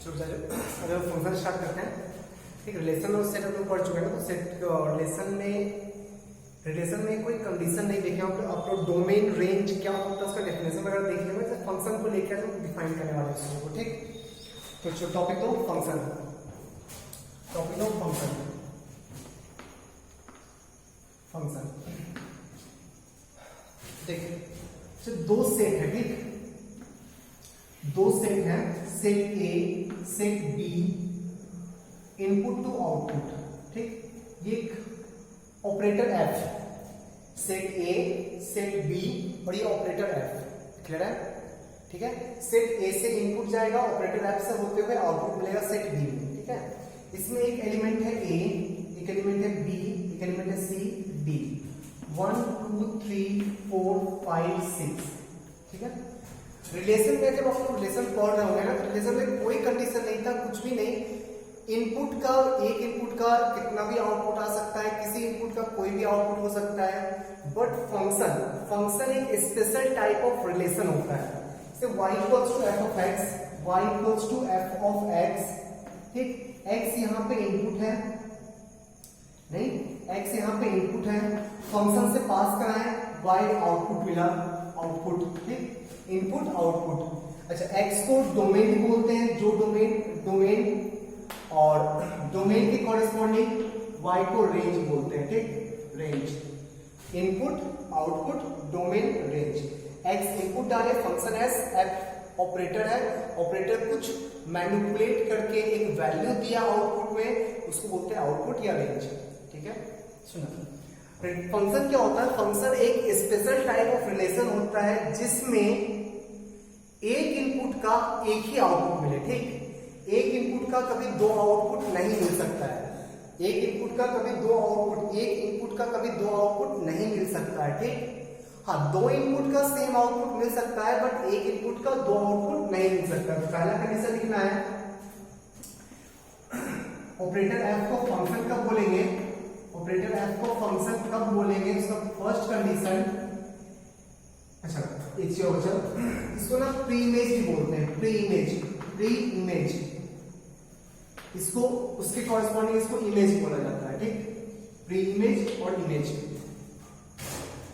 अगर function start करते हैं, ठीक, रिलेशन और सेट हम लोग पढ़ चुके हैं। तो सेट रिलेशन में कोई कंडीशन नहीं देखे हम आपको डोमेन रेंज क्या होता है उसका डेफिनेशन वगैरह देख लेंगे। तो फंक्शन को लेकर हम डिफाइन करने वाले हैं उसको, ठीक। तो टॉपिक दो फंक्शन, देखिए तो दो सेट है, ठीक, दो सेट है, set A set B, input to output, ठीक। ये operator f, set A set B और ये ऑपरेटर एफ, क्लियर है, ठीक है। सेट ए से इनपुट जाएगा, ऑपरेटर एफ से होते हुए आउटपुट मिलेगा सेट बी में, ठीक है। इसमें एक एलिमेंट है ए, एक एलिमेंट है बी, एक एलिमेंट है सी, डी, 1 2 3 4 5 6, ठीक है। रिलेशन में जब आप रिलेशन पढ़ रहे होंगे ना, तो रिलेशन में कोई कंडीशन नहीं था, कुछ भी नहीं। इनपुट का, एक इनपुट का कितना भी आउटपुट आ सकता है, किसी इनपुट का कोई भी आउटपुट हो सकता है। बट फंक्शन एक स्पेशल टाइप ऑफ रिलेशन होता है। जैसे y equals to f of x, y equals to f of x, ठीक। x यहाँ पे इनपुट है, नहीं, x यहाँ पे इनपुट है, फंक्शन से पास कराएं, y आउटपुट मिला, आउटपुट, ठीक, इनपुट आउटपुट। अच्छा, x को डोमेन भी बोलते हैं, जो डोमेन और डोमेन के कॉरेस्पॉन्डिंग y को रेंज बोलते हैं, ठीक, range, input output domain range. x input डाले, फंक्शन एस, f ऑपरेटर है, ऑपरेटर कुछ मैनिपुलेट करके एक वैल्यू दिया आउटपुट में, उसको बोलते हैं आउटपुट या रेंज, ठीक है। सुना, फंक्शन क्या होता है? फंक्शन एक स्पेशल टाइप ऑफ रिलेशन होता है जिसमें एक इनपुट का एक ही आउटपुट मिले, ठीक। एक इनपुट का कभी दो आउटपुट नहीं मिल सकता है, एक इनपुट का कभी दो आउटपुट, एक इनपुट का कभी दो आउटपुट नहीं मिल सकता है, ठीक। हाँ, दो इनपुट का सेम आउटपुट मिल सकता है, बट एक इनपुट का दो आउटपुट नहीं मिल सकता। तो पहला कंडीशन लिखना है, ऑपरेटर एफ को फंक्शन कब बोलेंगे, ऑपरेटर एफ को फंक्शन कब बोलेंगे, उसका फर्स्ट कंडीशन, अच्छा इसको ना प्री इमेज भी बोलते हैं, प्री इमेज, इसको उसके कॉरेस्पॉन्डिंग इसको इमेज बोला जाता है, ठीक, प्री इमेज और इमेज,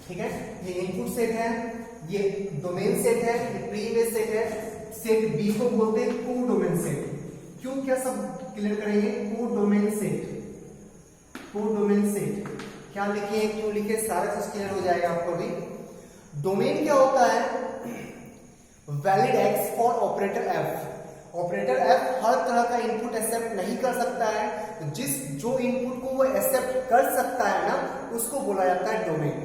ठीक है। ये इनपुट सेट है, ये डोमेन सेट है, ये प्री इमेज सेट है। सेट बी को बोलते हैं को डोमेन सेट। क्यों, क्या सब क्लियर करेंगे, को डोमेन सेट क्या लिखे, क्यों लिखे, सारा चीज क्लियर हो जाएगा आपको भी। डोमेन क्या होता है, valid x for operator f. Operator f हर तरह का इनपुट एक्सेप्ट नहीं कर सकता है, तो जो इनपुट को वो एक्सेप्ट कर सकता है ना, उसको बोला जाता है डोमेन।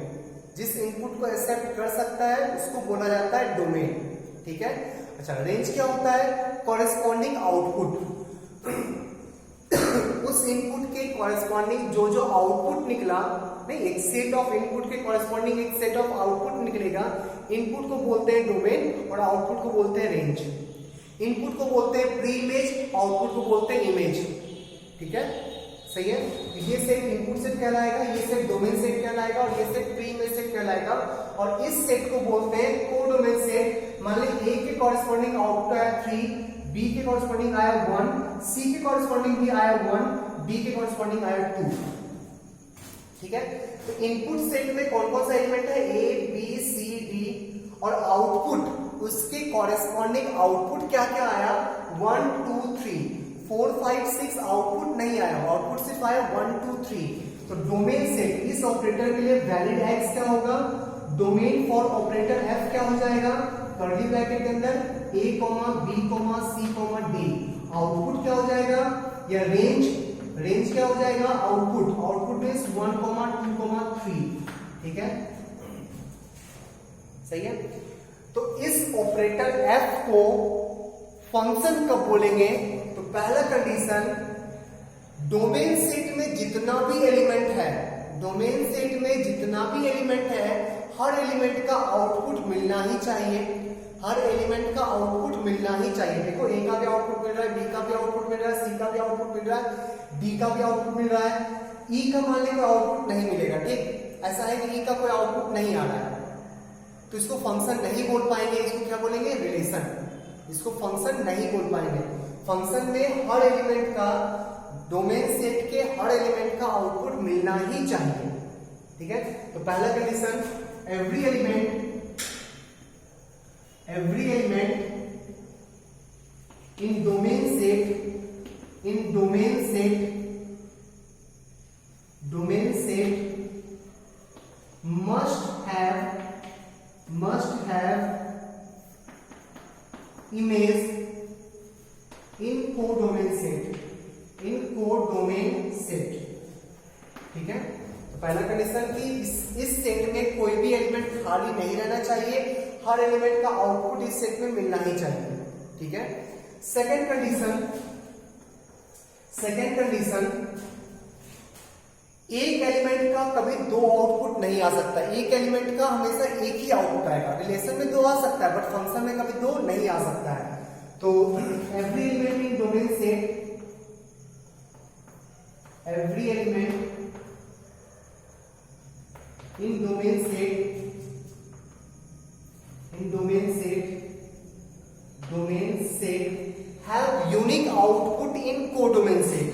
जिस इनपुट को एक्सेप्ट कर सकता है उसको बोला जाता है डोमेन, ठीक है। अच्छा, रेंज क्या होता है, कॉरेस्पॉन्डिंग आउटपुट। उस इनपुट के कॉरेस्पॉन्डिंग जो आउटपुट निकला, नहीं, एक सेट ऑफ इनपुट के कॉरेस्पॉन्डिंग एक सेट ऑफ आउटपुट निकलेगा, इनपुट को बोलते हैं डोमेन और आउटपुट को बोलते हैं रेंज। इनपुट को बोलते हैं प्री इमेज, आउटपुट को बोलते हैं इमेज, ठीक है, सही है। ये सेट इनपुट सेट कहलाएगा, ये सेट डोमेन सेट कहलाएगा और ये सेट प्री इमेज सेट कहलाएगा। और इस सेट को बोलते हैं को डोमेन सेट। मान ली ए के कॉरेस्पॉन्डिंग आउटपुट आया 3, बी के कॉरेस्पॉन्डिंग आया 1, सी के कॉरेस्पॉन्डिंग भी आया 1, डी के कॉरेस्पॉन्डिंग आया 2, ठीक है। तो इनपुट सेट में कौन कौन सा एलिमेंट है, ए बी सी डी, और आउटपुट उसके कॉरेस्पॉन्डिंग आउटपुट क्या क्या आया, 1 2 3 4 5 6 आउटपुट नहीं आया, आउटपुट सिर्फ आया 1 2 3। तो डोमेन सेट इस ऑपरेटर के लिए वैलिड एक्स क्या होगा, डोमेन फॉर ऑपरेटर एफ क्या हो जाएगा, कर्ली ब्रैकेट के अंदर a, b, c, d। Output क्या हो जाएगा, या रेंज क्या हो जाएगा, आउटपुट मींस 1 2 3, ठीक है, सही है। तो इस ऑपरेटर एफ को फंक्शन कब बोलेंगे, तो पहला कंडीशन, डोमेन सेट में जितना भी एलिमेंट है, हर एलिमेंट का आउटपुट मिलना ही चाहिए, देखो ए का भी आउटपुट मिल रहा है, बी का भी आउटपुट मिल रहा है, सी का भी आउटपुट मिल रहा है, डी का भी आउटपुट मिल रहा है, ई का मान लीजिए आउटपुट नहीं मिलेगा, ठीक, ऐसा है कि ई का कोई आउटपुट नहीं आ रहा है, तो इसको फंक्शन नहीं बोल पाएंगे, इसको क्या बोलेंगे, रिलेशन। इसको फंक्शन नहीं बोल पाएंगे। फंक्शन में हर एलिमेंट का, डोमेन सेट के हर एलिमेंट का आउटपुट मिलना ही चाहिए, ठीक है। तो पहला condition, every element in domain set must have image in codomain set, ठीक है। तो पहला कंडीशन कि इस सेट में कोई भी एलिमेंट खाली नहीं रहना चाहिए, हर एलिमेंट का आउटपुट इस सेट में मिलना ही चाहिए, ठीक है। सेकंड कंडीशन, एक एलिमेंट का कभी दो आउटपुट नहीं आ सकता, एक एलिमेंट का हमेशा एक ही आउटपुट आएगा। रिलेशन में दो आ सकता है बट फंक्शन में कभी दो नहीं आ सकता है। तो every element in domain set have unique output in codomain set,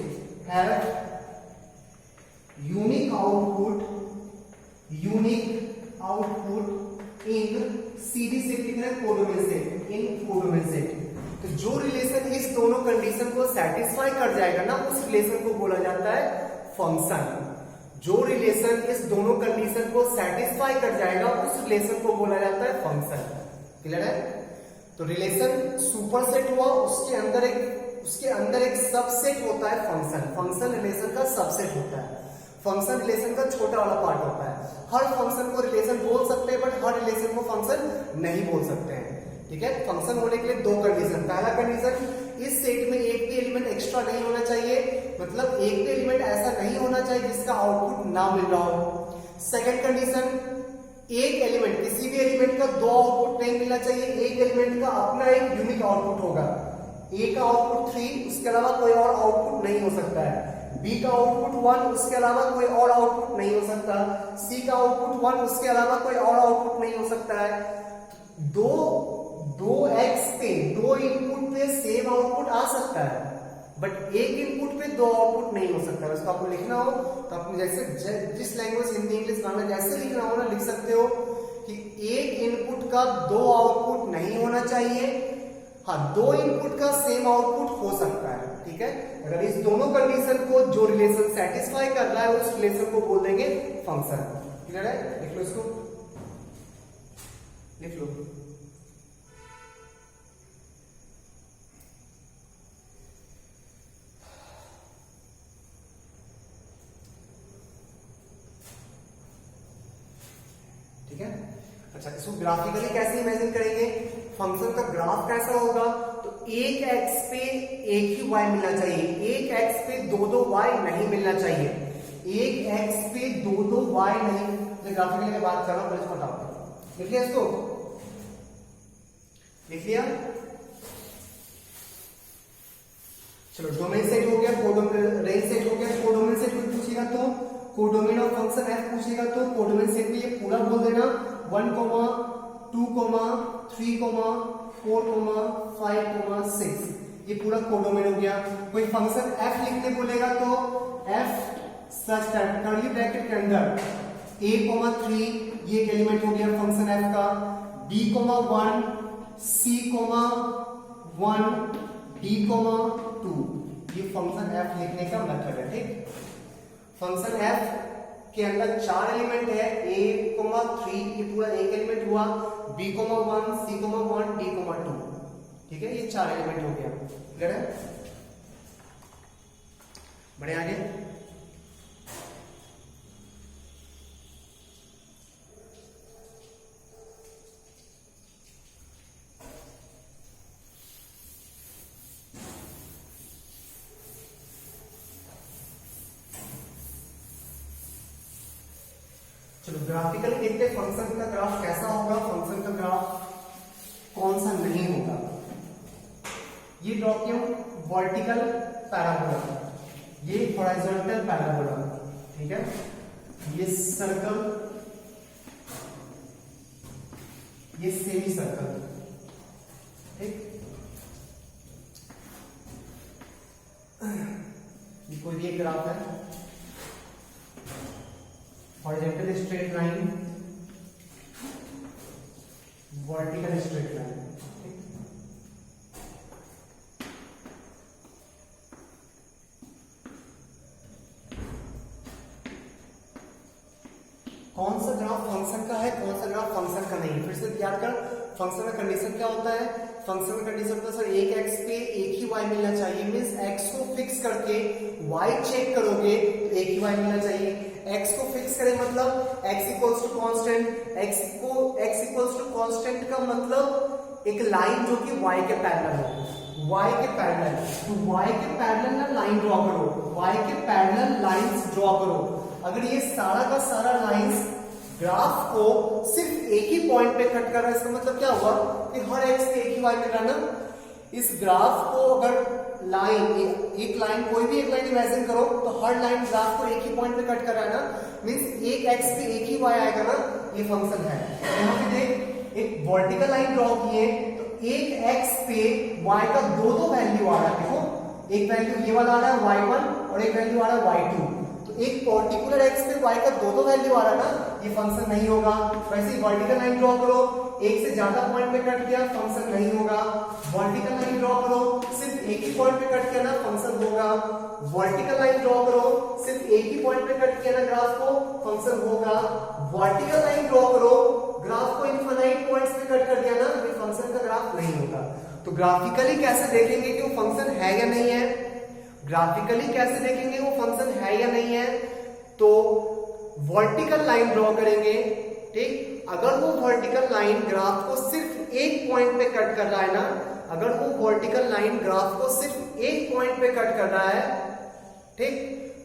in Sidhi set लिख रहे हैं कोडोमेन सेट। तो जो रिलेशन इस दोनों कंडीशन को सेटिस्फाई कर जाएगा ना, उस रिलेशन को बोला जाता है फंक्शन। जो रिलेशन इस दोनों कंडीशन को सेटिस्फाई कर जाएगा उस रिलेशन को बोला जाता है फंक्शन। क्लियर है? तो रिलेशन सुपरसेट हुआ, उसके अंदर एक सबसेट होता है फंक्शन रिलेशन का सबसेट होता है। फंक्शन रिलेशन का छोटा वाला पार्ट होता है। हर फंक्शन को रिलेशन बोल सकते हैं बट हर रिलेशन को फंक्शन नहीं बोल सकते हैं, ठीक है। फंक्शन होने के लिए दो कंडीशन, पहला कंडीशन इस सेट में एक भी एलिमेंट एक्स्ट्रा नहीं होना चाहिए, मतलब एक भी एलिमेंट ऐसा नहीं होना चाहिए जिसका आउटपुट ना मिल रहा हो। सेकंड कंडीशन, एक एलिमेंट, किसी भी एलिमेंट का दो आउटपुट नहीं मिलना चाहिए, एक एलिमेंट का अपना एक यूनिक आउटपुट होगा। ए का आउटपुट 3, उसके अलावा कोई और आउटपुट नहीं हो सकता है। बी का आउटपुट 1, उसके अलावा कोई और आउटपुट नहीं हो सकता। सी का आउटपुट 1, उसके अलावा कोई और आउटपुट नहीं हो सकता है। दो एक्स पे, दो इनपुट पे सेम आउटपुट आ सकता है बट एक इनपुट पे दो आउटपुट नहीं हो सकता है। उसको आपको लिखना हो तो आप जैसे जिस लैंग्वेज, हिंदी इंग्लिश बांग्ला जैसे लिखना हो ना, लिख सकते हो कि एक इनपुट का दो आउटपुट नहीं होना चाहिए, हाँ दो इनपुट का सेम आउटपुट हो सकता है, ठीक है। अगर इस दोनों कंडीशन को जो रिलेशन सेटिस्फाई कर रहा है उस रिलेशन को बोल देंगे फंक्शन। क्लियर है? लिख लो इसको, लिख लो। ठीक है। अच्छा, इसको ग्राफिकली कैसे इमेजिन करेंगे? फंक्शन का ग्राफ कैसा होगा? तो एक एक्स पे एक ही वाई मिलना चाहिए, एक एक्स पे दो वाई नहीं मिलना चाहिए, एक एक्स पे दो वाई नहीं। ग्राफिकली मैं बात कर रहा हूं, इसको हटाओ। लिख लिया इसको? लिख लिया? चलो, डोमेन सेट हो गया, रेंज सेट हो गया। कोडोमेन सेट कोई पूछेगा तो कोडोमेन ऑफ फंक्शन एफ पूछेगा तो कोडोमेन सेट में ये पूरा बोल देना 1, 2, 3, 4, 5, 6, ये पूरा कोडोमेन हो गया। कोई फंक्शन एफ लिखने बोलेगा तो F such that curly bracket के अंदर a, 3 ये एक एलिमेंट हो गया फंक्शन एफ का, b, 1, c, 1, d, 2 ये फंक्शन एफ लिखने का मेथड है, ठीक। फंक्शन एफ के अंदर 4 एलिमेंट है, a, 3 ये पूरा एक एलिमेंट हुआ, b, 1, c, 1, d, 2, ठीक है। ये 4 एलिमेंट हो गया। क्लियर है? बढ़े आगे। चलो, ग्राफिकली देखते हैं फंक्शन का ग्राफ कैसा होगा, फंक्शन का ग्राफ कौन सा नहीं होगा। ये ड्रॉ किया वर्टिकल पैराबोला, ये हॉरिजॉन्टल पैराबोला, ठीक है। ये सर्कल, ये सेमी सर्कल, ठीक। ये कोई भी एक ग्राफ है, horizontal straight line, vertical straight line. कौन सा ग्राफ फंक्शन का है, कौन सा ग्राफ फंक्शन का नहीं। फिर से याद कर, फंक्शन में कंडीशन क्या होता है, फंक्शन में कंडीशन होता है सर एक एक्स पे एक ही वाई मिलना चाहिए, मींस एक्स को फिक्स करके वाई चेक करोगे तो एक ही वाई मिलना चाहिए। एक्स को फिक्स करें मतलब x equals to constant, x equals to constant का मतलब एक लाइन जो कि वाई के पैरेलल हो, वाई के पैरेलल, तो वाई के पैरेलल ना लाइन ड्रॉ करो, वाई के पैरेलल लाइंस ड्रॉ करो। अगर ये सारा का सारा लाइंस ग्राफ को सिर्फ एक ही पॉइंट पे कट कर रहा है, इसका मतलब क्या हुआ कि हर एक्स पे एक ही वाई मिल रहा है ना। इस ग्राफ को अगर लाइन एक लाइन कोई भी एक लाइन इमेजिन करो तो हर लाइन ग्राफ को एक ही पॉइंट पे कट कर रहा है ना, मींस एक एक्स पे एक ही वाई आएगा ना, ये फंक्शन है। यहाँ पे देख एक वर्टिकल लाइन ड्रॉ किए तो एक एक्स पे वाई का दो वैल्यू आ रहा है। देखो एक वैल्यू ये वाला आ रहा है y1 और एक वैल्यू आ रहा है y2, तो एक पर्टिकुलर एक्स पे y का दो वैल्यू आ रहा है ना, ये फंक्शन नहीं होगा। वैसे वर्टिकल लाइन ड्रॉ करो, एक से ज्यादा पॉइंट पे कट किया फंक्शन नहीं होगा। वर्टिकल लाइन ड्रॉ करो, सिर्फ एक ही पॉइंट पे कट किया ना, फंक्शन होगा। वर्टिकल लाइन ड्रॉ करो, सिर्फ एक ही पॉइंट पे कट किया ना ग्राफ को, फंक्शन होगा। वर्टिकल लाइन ड्रॉ करो, ग्राफ को इनफाइनाइट पॉइंट्स पे कट कर दिया ना, ये फंक्शन का ग्राफ नहीं होगा। तो ग्राफिकली कैसे देखेंगे कि वो फंक्शन है या नहीं है, ग्राफिकली कैसे देखेंगे वो फंक्शन है या नहीं है, तो वर्टिकल लाइन ड्रॉ करेंगे। ठीक, अगर वो वर्टिकल लाइन ग्राफ को सिर्फ एक पॉइंट पे कट कर रहा है ना, अगर वो वर्टिकल लाइन ग्राफ को सिर्फ एक पॉइंट पे कट कर रहा है, ठीक,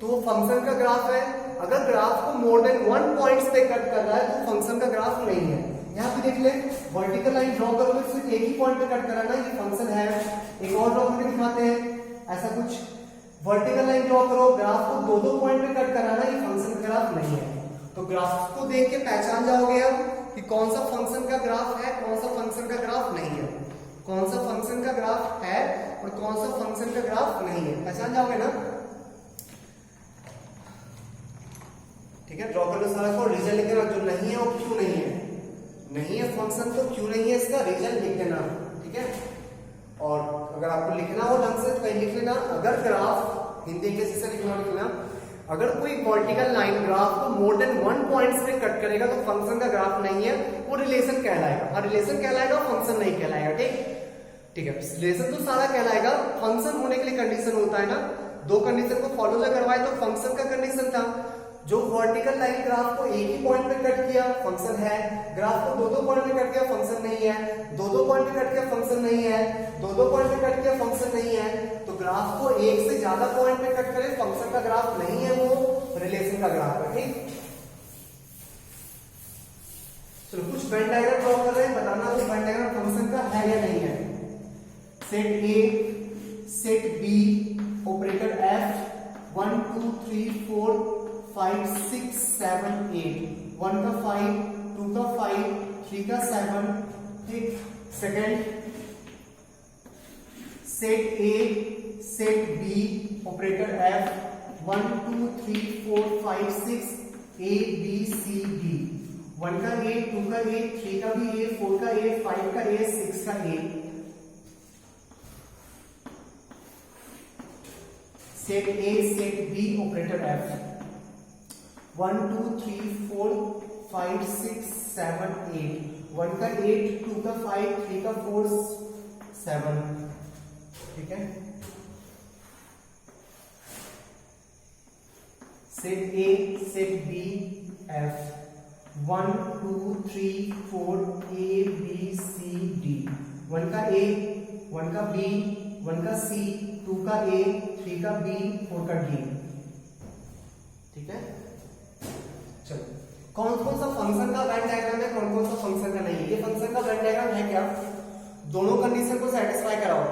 तो वो फंक्शन का ग्राफ है। अगर ग्राफ को मोर देन 1 पॉइंट्स पे कट कर रहा है तो फंक्शन का ग्राफ नहीं है। यहाँ पे देख ले, वर्टिकल लाइन ड्रॉ करोगे सिर्फ एक ही पॉइंट पे कट कर रहा है ना, ये फंक्शन है। एक और ड्रॉ करके दिखाते हैं, ऐसा कुछ वर्टिकल लाइन ड्रॉ करो, ग्राफ को दो पॉइंट पे कट कराना, ये फंक्शन का ग्राफ नहीं है। तो ग्राफ को देख के पहचान जाओगे अब कि कौन सा फंक्शन का ग्राफ है, कौन सा फंक्शन का ग्राफ नहीं है, कौन सा फंक्शन का ग्राफ है और कौन सा फंक्शन का ग्राफ नहीं है, पहचान जाओगे ना। ठीक है, ड्रॉ कर लो सारा को, रीजन लिख देना जो नहीं है वो क्यों नहीं है, नहीं है फंक्शन तो क्यों नहीं है इसका रीजन लिख देना। ठीक है, और अगर आपको लिखना हो ढंग से तो कहीं लिख लेना। अगर ग्राफ हिंदी के जैसे लिखना, अगर कोई वर्टिकल लाइन ग्राफ को मोर देन 1 पॉइंट्स पे कट करेगा तो फंक्शन का ग्राफ नहीं है, वो रिलेशन कहलाएगा। और रिलेशन कहलाएगा, फंक्शन नहीं कहलाएगा। ठीक है, रिलेशन तो सारा कहलाएगा, फंक्शन होने के लिए कंडीशन होता है ना, दो कंडीशन को फॉलो जो करवाए तो फंक्शन का कंडीशन था। जो वर्टिकल लाइन ग्राफ को एक ही पॉइंट पे कट किया फंक्शन है, ग्राफ को दो पॉइंट पे कट किया फंक्शन नहीं है, दो पॉइंट पे कट किया फंक्शन नहीं है, दो पॉइंट पे कट किया फंक्शन नहीं है। तो ग्राफ को एक से ज्यादा पॉइंट पे कट करे, फंक्शन का ग्राफ नहीं है, वो रिलेशन का ग्राफ है। ठीक, चलो कुछ वेन डायग्राम ड्रॉ कर रहे हैं, बताना वो वेन डायग्राम फंक्शन का है या नहीं है। Set A, set B, operator f, 1 2 3 4 5 6 7 8, 1 का 5, 2 का 5, 3 का 7। ठीक, second set A, set B, operator f, 1 2 3 4 5 6 A B C D, 1 का ए, 2 का ए, 3 का भी ए, 4 का ए, 5 का ए, 6 का A. Set A, set B, operator f, 1 2 3 4 5 6 7 8, 1 का 8, 2 का 5, 3 का 4 7। ठीक है, set A, set B, f, 1 2 3 4 A B C D, 1 का ए, 1 का बी, 1 का सी, 2 का ए, 3 का बी, 4 का डी। ठीक है, चलो कौन कौन सा फंक्शन का वेन डायग्राम है, कौन कौन सा फंक्शन का नहीं है। ये फंक्शन का वेन डायग्राम है क्या, दोनों कंडीशन को सेटिस्फाई कराओ।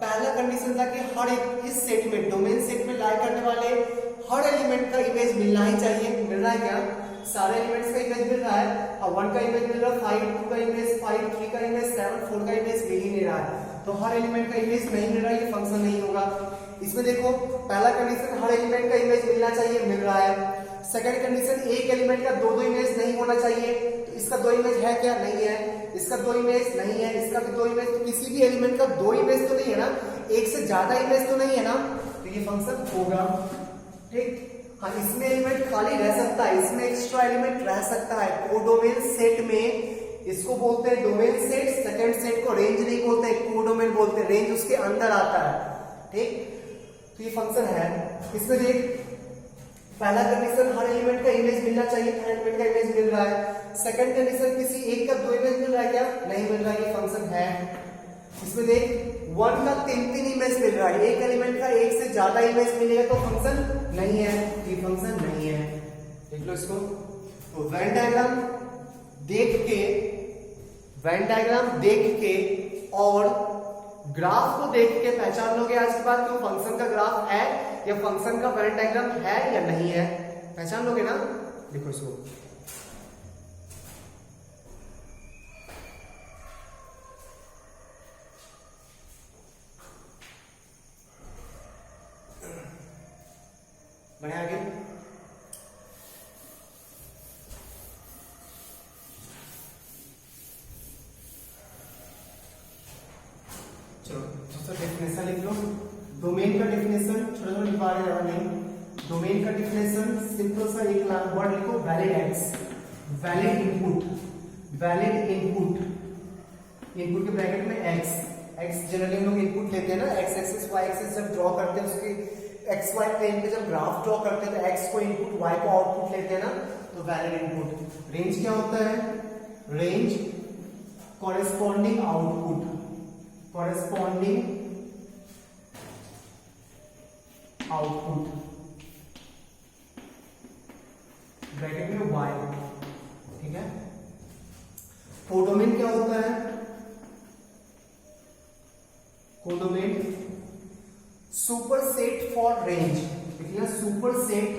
पहला कंडीशन था कि हर एक इस सेट में, डोमेन सेट में लाई करने वाले हर एलिमेंट का इमेज मिलना ही चाहिए। मिल रहा है क्या, सारे एलिमेंट्स का इमेज मिल रहा है। 1 का इमेज मिल रहा है 5, 2 का इमेज 5, 3 का इमेज 7, 4 का इमेज मिल ही नहीं रहा है, तो हर एलिमेंट का इमेज नहीं मिल रहा है, ये फंक्शन नहीं होगा। इसमें देखो पहला कंडीशन हर एलिमेंट का इमेज मिलना चाहिए, मिल रहा है। सेकंड कंडीशन एक एलिमेंट का दो इमेज नहीं होना चाहिए, तो इसका दो इमेज है क्या? नहीं है। इसका दो इमेज नहीं है, इसका भी दो इमेज, तो किसी भी एलिमेंट का दो इमेज तो नहीं है ना, एक से ज्यादा इमेज तो नहीं है ना, तो ये फंक्शन होगा। ठीक, हाँ इसमें एलिमेंट खाली रह सकता है, इसमें एक्स्ट्रा एलिमेंट रह सकता है। कोडोमेन सेट में इसको बोलते हैं डोमेन सेट, सेकंड सेट को रेंज नहीं बोलते हैं, कोडोमेन बोलते हैं, रेंज उसके अंदर आता है। ठीक, तो ये फंक्शन है। इसमें देख पहला कंडीशन हर एलिमेंट का इमेज मिलना चाहिए, हर एलिमेंट का इमेज मिल रहा है। सेकंड कंडीशन किसी एक का दो इमेज मिल रहा है क्या? नहीं मिल रहा है, ये फंक्शन है। इसमें देख 1 का 3 इमेज मिल रहा है, एक एलिमेंट का एक से ज्यादा इमेज मिलेगा तो फंक्शन नहीं है, ये फंक्शन नहीं है। देख लो इसको। तो वेन डायग्राम देख के और ग्राफ को देख के पहचान लोगे आज के बाद कि वो फंक्शन का ग्राफ है या फंक्शन का वेन डायग्राम है या नहीं है, पहचान लोगे ना। देखो इसको, बढ़े आगे। चलो दूसरा डेफिनेशन लिख लो। डोमेन का डेफिनेशन छोटा छोटा लिखा रहे हैं नहीं। डोमेन का डेफिनेशन सिंपल सा एक वर्ड लिखो, valid x, valid input, valid input, input के ब्रैकेट में एक्स, एक्स जनरली हम लोग इनपुट लेते हैं ना, एक्स एक्सिस वाई एक्सिस जब ड्रॉ करते हैं उसके एक्स वाई प्लेन पे जब ग्राफ ड्रॉ करते हैं तो एक्स को इनपुट वाई को आउटपुट लेते हैं ना, तो वैलिड इनपुट। रेंज क्या होता है? Range corresponding output, corresponding output bracket में वाई। ठीक है। कोडोमेन क्या होता है? कोडोमेन सुपरसेट फॉर रेंज, देखिए superset,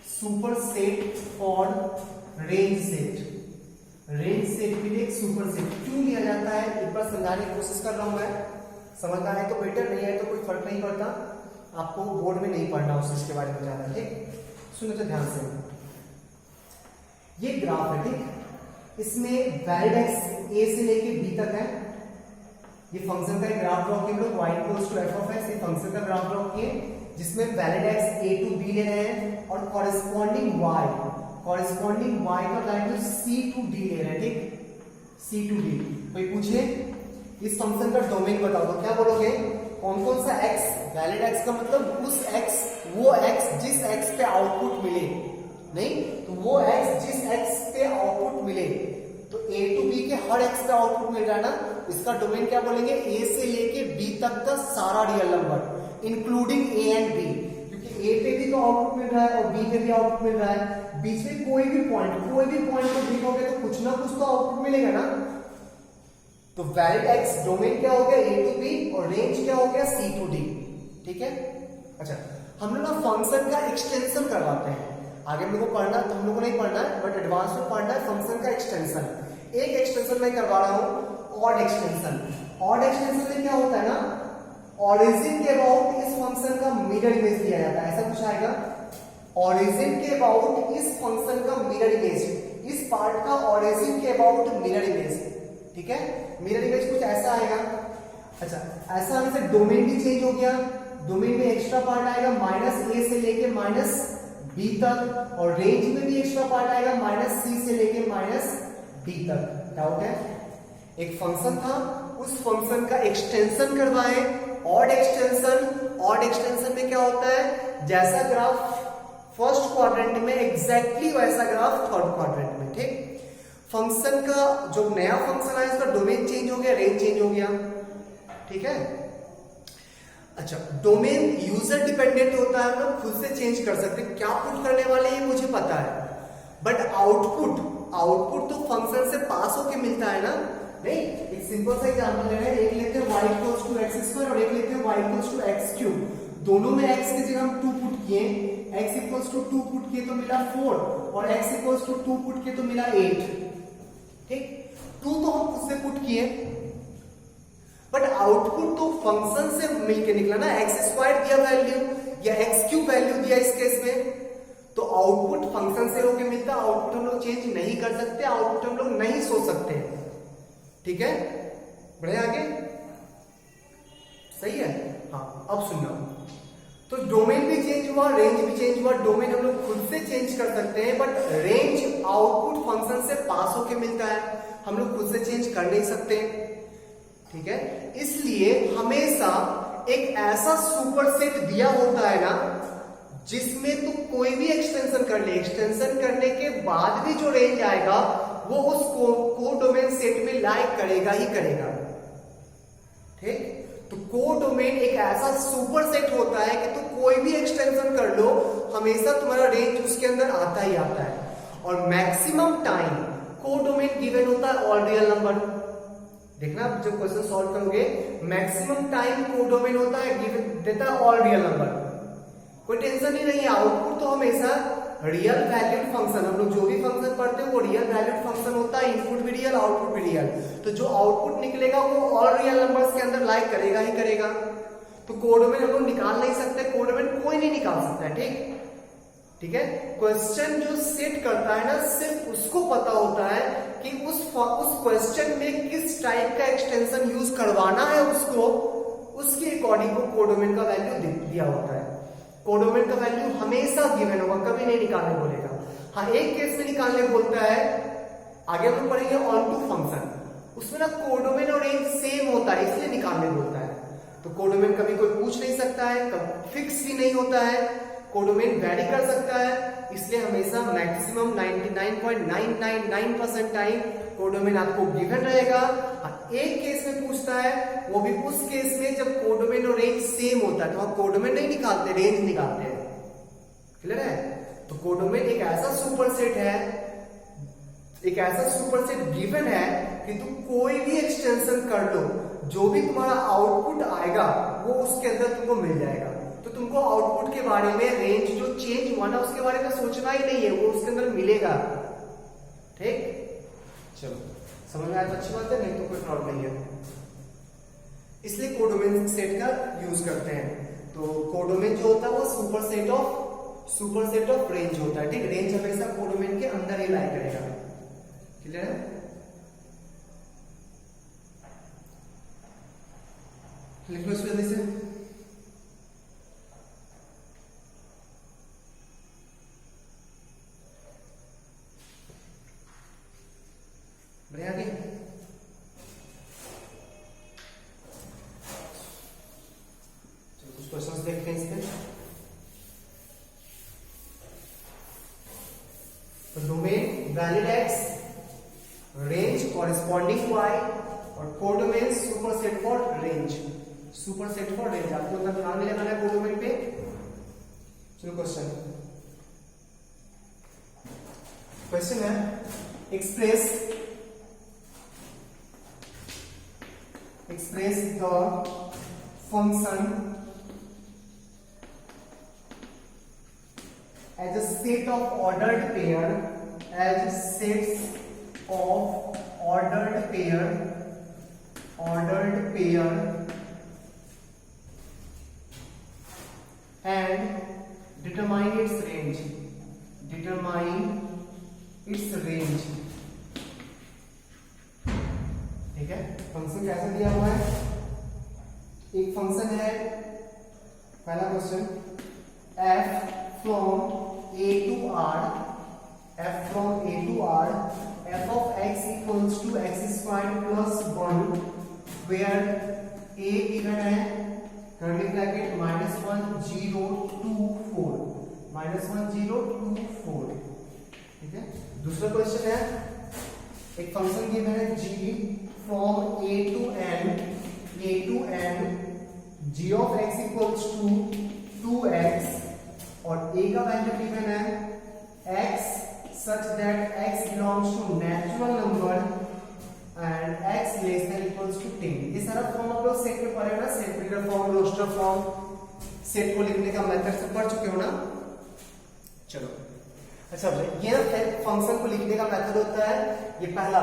superset for range set, range set के लिए एक सुपरसेट क्यों लिया जाता है एक बार समझाने की कोशिश कर रहा हूं मैं। समझ आए तो बेटर, नहीं आए तो कोई फर्क नहीं पड़ता, आपको बोर्ड में नहीं पढ़ना उस चीज के बारे में ज्यादा। ठीक, सुनो तो ध्यान से, ये ग्राफ है। ठीक, इसमें वैलिड एक्स ए से लेके बी तक है, ये फंक्शन का ग्राफ ड्रॉ किए लोग y equals to f of x, ये फंक्शन का ग्राफ ड्रॉ किए जिसमें valid x a to b ले रहे हैं और कॉरेस्पॉन्डिंग y का वैल्यू c टू d ले रहे हैं। ठीक, c टू d। कोई पूछे इस फंक्शन का डोमेन बताओ तो क्या बोलोगे? कौन कौन सा x? वैलिड x का मतलब उस x, वो x जिस x पे आउटपुट मिले, नहीं तो वो x जिस x पे आउटपुट मिले, तो a टू b के हर x पे आउटपुट मिल रहा है ना, इसका डोमेन क्या बोलेंगे? a से लेके b तक का सारा real number including a and b, क्योंकि a पे भी तो आउटपुट मिल रहा है और b पे भी आउटपुट मिल रहा है। बीच में कोई भी पॉइंट को देखोगे तो कुछ ना कुछ तो आउटपुट मिलेगा ना। तो वैलिड x डोमेन क्या हो गया? a टू b और रेंज क्या हो गया? c to d। ठीक है। अच्छा, हम लोग ना फंक्शन का एक्सटेंशन करवाते हैं, आगे हम लोग को पढ़ना तो हम लोग को नहीं पढ़ना है, बट एडवांस में पढ़ना है फंक्शन का एक्सटेंशन। एक एक्सटेंशन मैं करवा रहा हूं, ऑड एक्सटेंशन। ऑड एक्सटेंशन में क्या होता है ना, ओरिजिन के अबाउट इस फंक्शन का मिरर इमेज दिया जाता है, ऐसा कुछ आएगा। ओरिजिन के अबाउट इस फंक्शन का मिरर इमेज, इस पार्ट का ओरिजिन के अबाउट मिरर इमेज। ठीक है, मिरर इमेज कुछ ऐसा आएगा। अच्छा, ऐसा आने से डोमेन भी चेंज हो गया, डोमेन में एक्स्ट्रा पार्ट आएगा -a से लेके -b तक, और रेंज में भी एक्स्ट्रा पार्ट आएगा -c से लेके -d तक। डाउट है? एक फंक्शन था, उस फंक्शन का एक्सटेंशन करवाए, ऑड एक्सटेंशन। ऑड एक्सटेंशन में क्या होता है? जैसा ग्राफ फर्स्ट क्वाड्रेंट में एग्जैक्टली वैसा ग्राफ थर्ड क्वाड्रेंट में। ठीक, फंक्शन का जो नया फंक्शन आया इसका डोमेन चेंज हो गया, रेंज चेंज हो गया। ठीक है। अच्छा, डोमेन यूजर डिपेंडेंट होता है, हम लोग खुद से चेंज कर सकते हैं, क्या पुट करने वाले ये मुझे पता है, बट आउटपुट तो फंक्शन से पास होके मिलता है ना। नहीं, एक सिंपल सा एग्जांपल ले रहे हैं, एक लेते हैं y इक्वल्स टू x² और एक लेते हैं y इक्वल्स टू x³। दोनों में x की जगह हम 2 पुट किए, x इक्वल्स टू 2 पुट किए तो मिला 4 और x इक्वल्स टू 2 पुट किए तो मिला 8। ठीक, 2 तो हम खुद से पुट किए, बट आउटपुट तो फंक्शन से मिलके निकला ना, एक्स स्क्वायर दिया वैल्यू या एक्स क्यूब वैल्यू दिया इस केस में, तो आउटपुट फंक्शन से होके मिलता, आउटपुट हम लोग चेंज नहीं कर सकते, आउटपुट हम लोग नहीं सोच सकते। ठीक है, बढ़े आगे, सही है। हाँ अब सुनना, तो डोमेन भी चेंज हुआ, रेंज भी चेंज हुआ। डोमेन हम लोग खुद से चेंज कर सकते हैं, बट रेंज आउटपुट फंक्शन से पास होके मिलता है, हम लोग खुद से चेंज कर नहीं सकते। ठीक है, इसलिए हमेशा एक ऐसा सुपर सेट दिया होता है ना जिसमें तू कोई भी एक्सटेंशन कर ले, एक्सटेंशन करने के बाद भी जो रेंज आएगा वो उस कोडोमेन सेट में लाइक करेगा ही करेगा। ठीक, तो कोडोमेन एक ऐसा सुपर सेट होता है कि तू कोई भी एक्सटेंशन कर लो, हमेशा तुम्हारा रेंज उसके अंदर आता ही आता है। और मैक्सिमम टाइम कोडोमेन गिवन होता है ऑल रियल नंबर। देखना आप जब क्वेश्चन सॉल्व करोगे, मैक्सिमम टाइम कोडोमेन होता है, गिवन देता है ऑल रियल नंबर। कोई टेंशन ही नहीं है, आउटपुट तो हमेशा रियल वैल्यूड फंक्शन, हम लोग जो भी फंक्शन पढ़ते हैं वो रियल वैल्यूड फंक्शन होता है, इनपुट भी रियल आउटपुट भी रियल। तो जो आउटपुट निकलेगा वो ऑल रियल नंबर्स के अंदर लाइक करेगा ही करेगा। तो कोडोमेन हम लोग निकाल नहीं सकते, कोडोमेन कोई नहीं निकाल सकता है। ठीक है, क्वेश्चन जो सेट करता है ना, सिर्फ उसको पता होता है कि उस क्वेश्चन में किस टाइप का एक्सटेंशन यूज करवाना है उसको, उसके अकॉर्डिंग को कोडोमेन का वैल्यू दिया होता है। कोडोमेन का वैल्यू हमेशा गिवन होगा, कभी नहीं निकालने बोलेगा। हाँ एक केस में निकालने बोलता है, आगे हम लोग पढ़ेंगे ऑन टू फंक्शन, उसमें ना कोडोमेन और रेंज सेम होता है इसलिए निकालने बोलता है। तो कोडोमेन कभी कोई पूछ नहीं सकता है, कभी फिक्स भी नहीं होता है, कोडोमेन वैरी कर सकता है, इसलिए हमेशा मैक्सिमम 99.999% टाइम कोडोमेन आपको गिवन रहेगा। एक केस में पूछता है, वो भी उस केस में जब कोडोमेन और रेंज सेम होता है, तो आप कोडोमेन नहीं निकालते, रेंज निकालते हैं। क्लियर है? तो कोडोमेन एक ऐसा सुपर सेट है, एक ऐसा सुपर सेट गिवन है कि तुम कोई भी एक्सटेंशन कर लो, जो भी तुम्हारा आउटपुट आएगा वो उसके अंदर तुमको मिल जाएगा। तो तुमको आउटपुट के बारे में, रेंज जो चेंज हुआ ना उसके बारे में सोचना ही नहीं है, वो उसके अंदर मिलेगा। ठीक, चलो समझ में आया तो अच्छी बात है, नहीं तो कोई प्रॉब्लम नहीं है। इसलिए कोडोमेन सेट का यूज करते हैं। तो कोडोमेन जो होता है वो सुपर सेट ऑफ रेंज होता है। ठीक, रेंज हमेशा कोडोमेन के अंदर ही लाई करेगा। क्लियर है? लिख लो इसको जल्दी से। बढ़िया, आगे कुछ क्वेश्चंस देखते हैं इसके। तो domain valid x, range corresponding y, और codomain super set for range, super set for range. आपको उतना ध्यान नहीं लगाना है कोडोमेन पे। चलो क्वेश्चन है, express the function as a set of ordered pair, as sets of ordered pair and determine its range, ठीक है। फंक्शन कैसे दिया हुआ है, एक फंक्शन है, पहला question, f from a to r, f of x equals to x squared plus 1, where a given है curly bracket -1 0 2 4, -1 0 2 4, ठीक है। दूसरा क्वेश्चन है, एक फंक्शन गिवन है g from a to n, g of x equals to 2x, और a का value given है x such that x belongs to natural number and x less than equals to 10। ये सारा form आप लोग set में पढ़े हो ना, set builder form, roster form, set को लिखने का मेथड से पढ़ चुके हो ना। चलो अच्छा, ये फंक्शन को लिखने का मेथड होता है, ये पहला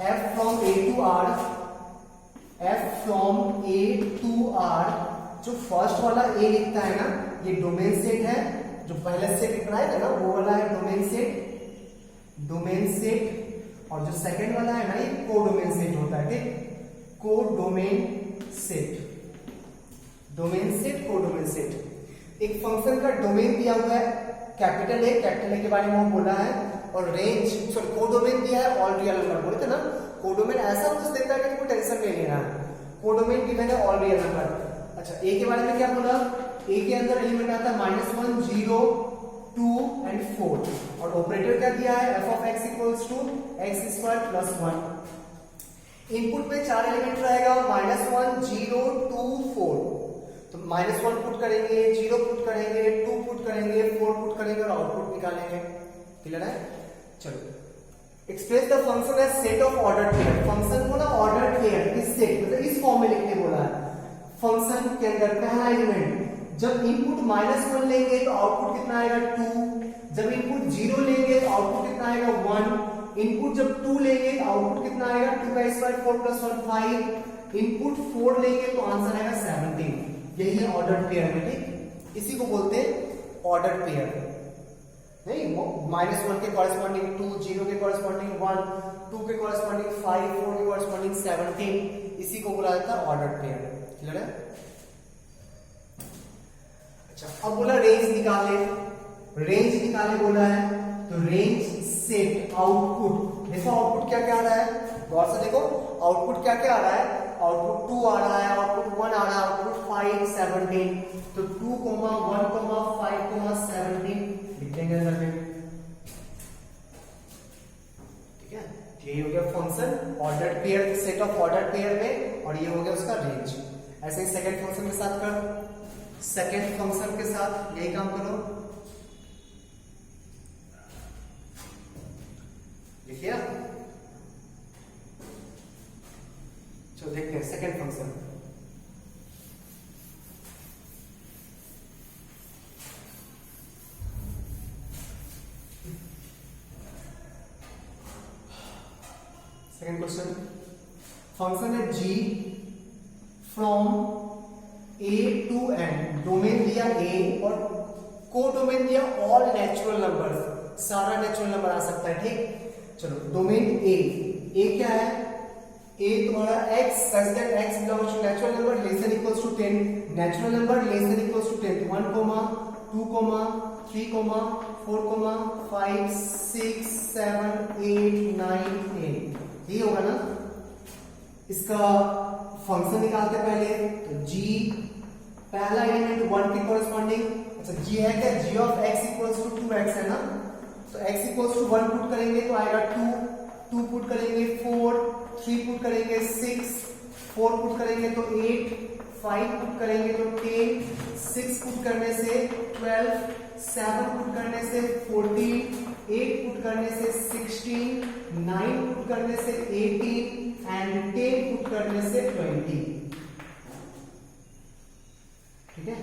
f from a to r, f from A to R, जो फर्स्ट वाला ए लिखता है ना, ये डोमेन सेट है, जो पहले सेट लिखना है ना वो वाला है डोमेन सेट, डोमेन सेट। और जो सेकंड वाला है ना ये कोडोमेन सेट होता है, ठीक, codomain set, domain set, codomain set. एक फंक्शन का डोमेन दिया हुआ है कैपिटल ए के बारे में वो बोला है, और रेंज सॉरी कोडोमेन दिया है ऑल रियल नंबर, बोले थे ना कोडोमेन ऐसा कुछ देता है कि कोई टेंशन नहीं लेना है, कोडोमेन गिवन है ऑल रियल नंबर। अच्छा ए के बारे में क्या बोला, ए के अंदर एलिमेंट आता है -1 0 2 एंड 4, और ऑपरेटर क्या दिया है f of x equals to x square plus 1। इनपुट में 4 एलिमेंट रहेगा -1 0 2 4, तो -1 पुट करेंगे, 0 पुट करेंगे, 2 पुट करेंगे, 4 पुट करेंगे और आउटपुट निकालेंगे। क्लियर है? चलो express the function as set of ordered pair, function को ना ऑर्डर्ड पेयर इस सेट मतलब इस फॉर्म में लिखने बोला है। फंक्शन के अंदर पहला एलिमेंट जब इनपुट -1 लेंगे तो आउटपुट कितना आएगा 2, जब इनपुट 0 लेंगे तो आउटपुट कितना आएगा 1, इनपुट जब 2 लेंगे तो आउटपुट कितना आएगा 2 का स्क्वायर 4 प्लस 1 5, इनपुट 4 लेंगे तो आंसर आएगा 17। यही है ऑर्डर्ड पेयर में, ठीक, इसी को बोलते हैं ऑर्डर्ड पेयर। नहीं -1 के कॉरेस्पॉन्डिंग 2, 0 के कॉरेस्पॉन्डिंग 1, 2 के कॉरेस्पॉन्डिंग 5, 4 के कॉरेस्पॉन्डिंग 17, इसी को बोला जाता है ऑर्डर्ड पेयर। क्लियर है? अच्छा अब बोला रेंज निकाले, रेंज निकाले बोला है, तो रेंज सेट आउटपुट, देखो आउटपुट क्या क्या आ रहा है, गौर से देखो आउटपुट क्या क्या आ रहा है, आउटपुट 2 आ रहा है, आउटपुट 1 आ रहा है, आउटपुट 5 17, तो 2 1 5 17 लिख देंगे अंदर में। ठीक है, ये हो गया function ordered pair, set of ordered pair में, और ये हो गया उसका रेंज। ऐसे ही सेकंड फंक्शन के साथ कर, सेकंड फंक्शन के साथ यही काम करो, लिखिए। चलो देखते हैं second function. Second question, function है g from a to n, domain दिया a और कोडोमेन दिया ऑल नेचुरल नंबर्स, सारा नेचुरल नंबर आ सकता है, ठीक। चलो डोमेन a क्या है, a तुम्हारा x such that x belongs to natural number less than equals to 10, natural number less than equals to 10, 1 2 3 4 5 6 7 8 9 10, ये होगा ना। इसका फंक्शन निकालते पहले, तो g पहला एलिमेंट 1 के कॉरेस्पॉन्डिंग, अच्छा g है क्या, g of x equals to 2x है ना, तो x इक्वल्स टू 1 पुट करेंगे तो आएगा 2 पुट करेंगे 4, 3 पुट करेंगे 6, 4 पुट करेंगे तो 8, 5 पुट करेंगे तो 10, 6 पुट करने से 12, 7 पुट करने से 14, 8 पुट करने से 16, 9 पुट करने से 18 एंड 10 पुट करने से 20। ठीक है,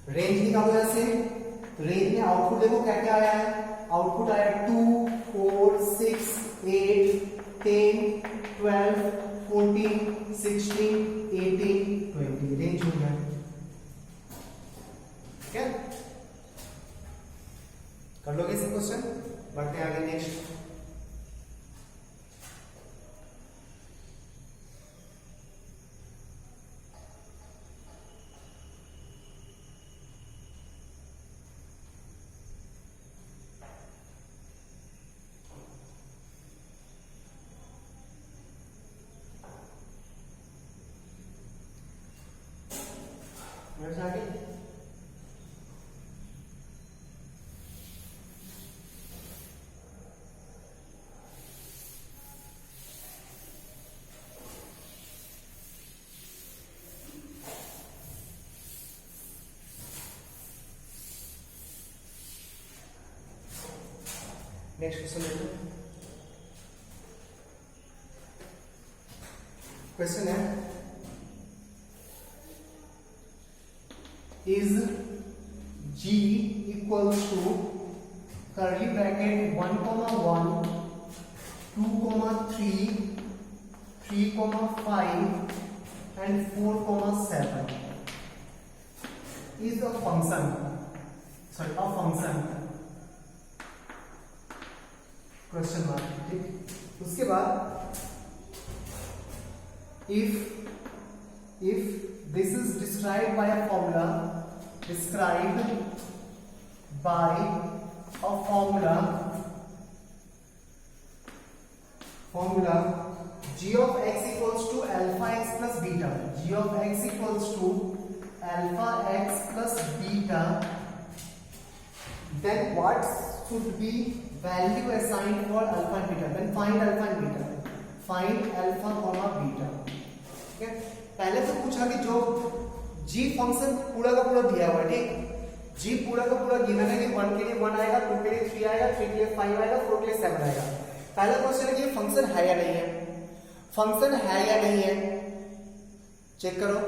रेंज निकालो ऐसे, रेंज में आउटपुट देखो क्या क्या आया है, आउटपुट आया 2 4 6 8 10 12 14 16 18 20, रेंज हो गया। ठीक है, कर लोगे इसे क्वेश्चन, बढ़ते हैं आगे नेक्स्ट। आगे नेक्स्ट क्वेश्चन देखो। क्वेश्चन है is g equals to curly bracket 1 1 2 3 3,5 and 4,7 is a function, a function, question mark, ठीक। उसके बाद if this is described by a formula, g of x equals to alpha x plus beta, g of x equals to alpha x plus beta, then what should be value assigned for alpha and beta? Then find alpha and beta, find alpha comma beta, ठीक है। पहले तो पूछा कि जो g function पूरा का पूरा दिया हुआ है, ठीक, g पूरा का पूरा गिवन है कि 1 के लिए 1 आएगा, 2 के लिए 3 आएगा, 3 के लिए 5 आएगा, 4 के लिए 7 आएगा। पहला क्वेश्चन है कि फंक्शन है या नहीं है, फंक्शन है या नहीं है, चेक करो।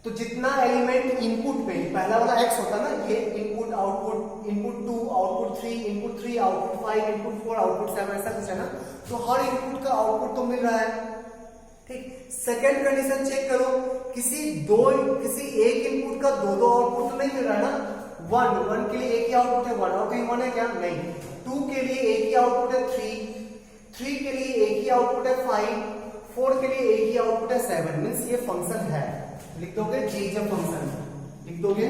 तो जितना एलिमेंट इनपुट पे, पहला वाला x होता है ना, ये input output, input 2 output 3, input 3 output 5, input 4 output 7, ऐसा कुछ है ना। तो हर इनपुट का आउटपुट तो मिल रहा है, ठीक। सेकंड कंडीशन चेक करो, किसी एक इनपुट का दो आउटपुट तो नहीं मिल रहा है ना। 1 के लिए एक ही आउटपुट है 1, और कहीं 1 है क्या, नहीं। 2 के लिए एक ही आउटपुट है 3 के लिए एक ही आउटपुट है 5, 4 के लिए एक ही आउटपुट है 7, मींस ये फंक्शन है। लिख दोगे g इज अ फंक्शन, लिख दोगे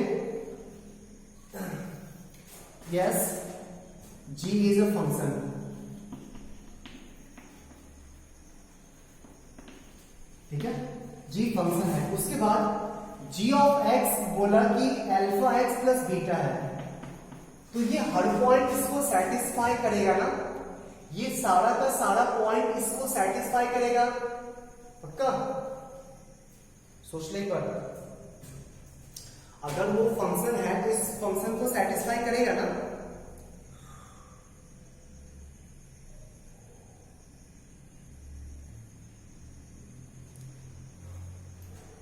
yes g is a function, ठीक है, g फंक्शन है। उसके बाद g ऑफ x बोला कि अल्फा x प्लस बीटा है, तो ये हर पॉइंट इसको सेटिस्फाई करेगा ना, ये सारा का सारा पॉइंट इसको सेटिस्फाई करेगा, पक्का सोच ले एक बार। अगर वो फंक्शन है तो इस फंक्शन को सेटिस्फाई करेगा ना।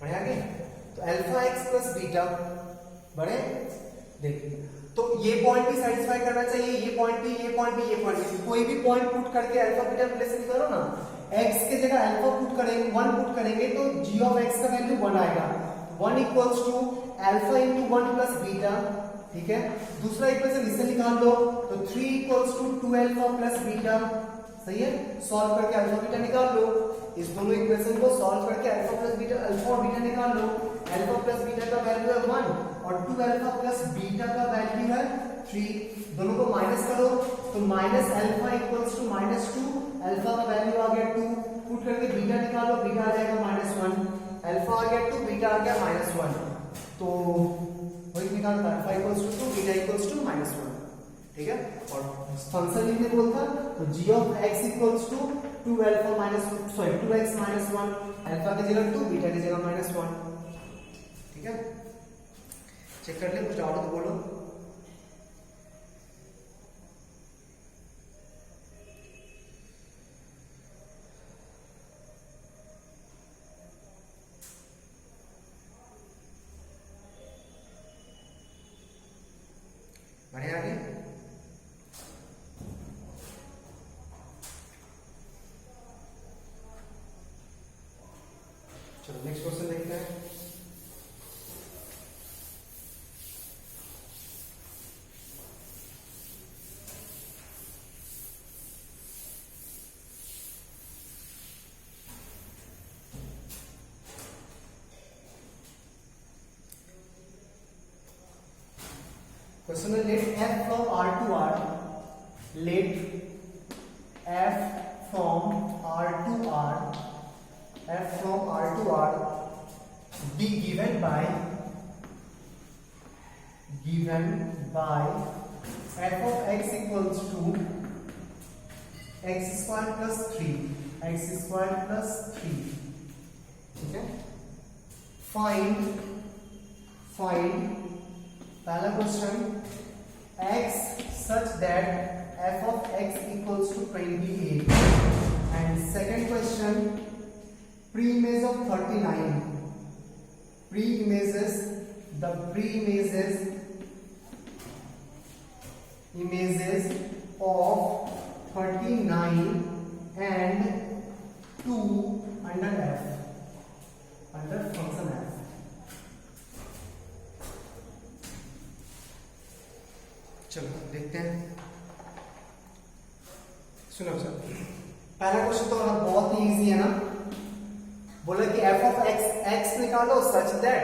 बढ़े आगे, तो अल्फा एक्स प्लस बीटा बढ़े, देखिए तो ये पॉइंट भी सेटिस्फाई करना चाहिए, ये पॉइंट भी, ये पॉइंट भी, ये पॉइंट भी। कोई भी पॉइंट पुट करके अल्फा बीटा रिलेशन करो ना, x के जगह अल्फा पुट करेंगे, 1 पुट करेंगे तो g ऑफ x का वैल्यू 1 आएगा, 1 equals to alpha into 1 plus beta, ठीक है। दूसरा इक्वेशन इससे निकाल लो, तो 3 equals to 2 alpha plus beta, सही है। सॉल्व करके अल्फा बीटा निकाल लो, इस दोनों इक्वेशन को सॉल्व करके अल्फा प्लस बीटा, अल्फा और बीटा निकाल लो। अल्फा प्लस बीटा का वैल्यू है 1 और 2 अल्फा प्लस बीटा का वैल्यू है 3, दोनों को माइनस करो, तो minus alpha equals to -2, alpha का वैल्यू आ गया 2, पुट करके बीटा निकालो, बीटा आ जाएगा -1, अल्फा आ गया 2, बीटा आ गया -1, तो वही निकालता alpha equals to 2, beta equals to -1, ठीक है। और फंक्शन लिखने बोलता तो g of x equals to 2 alpha -2 2x -1, alpha की जगह 2, बीटा की जगह -1, ठीक है। चेक कर ले, कुछ डाउट तो बोलो। बढ़े आगे, चलो नेक्स्ट क्वेश्चन देखते हैं। क्वेश्चन है late f from R to R, let f from R to R, f from R to R be given by f of x equals to x square plus 3, x square plus 3, ठीक है। Find पहला question x such that f of x equals to 28, and second question pre-image of 39, pre-images of 39 and 2 चलो देखते हैं, सुनो sir. पहला question तो बहुत ही इजी है ना। बोला कि f ऑफ x निकालो such that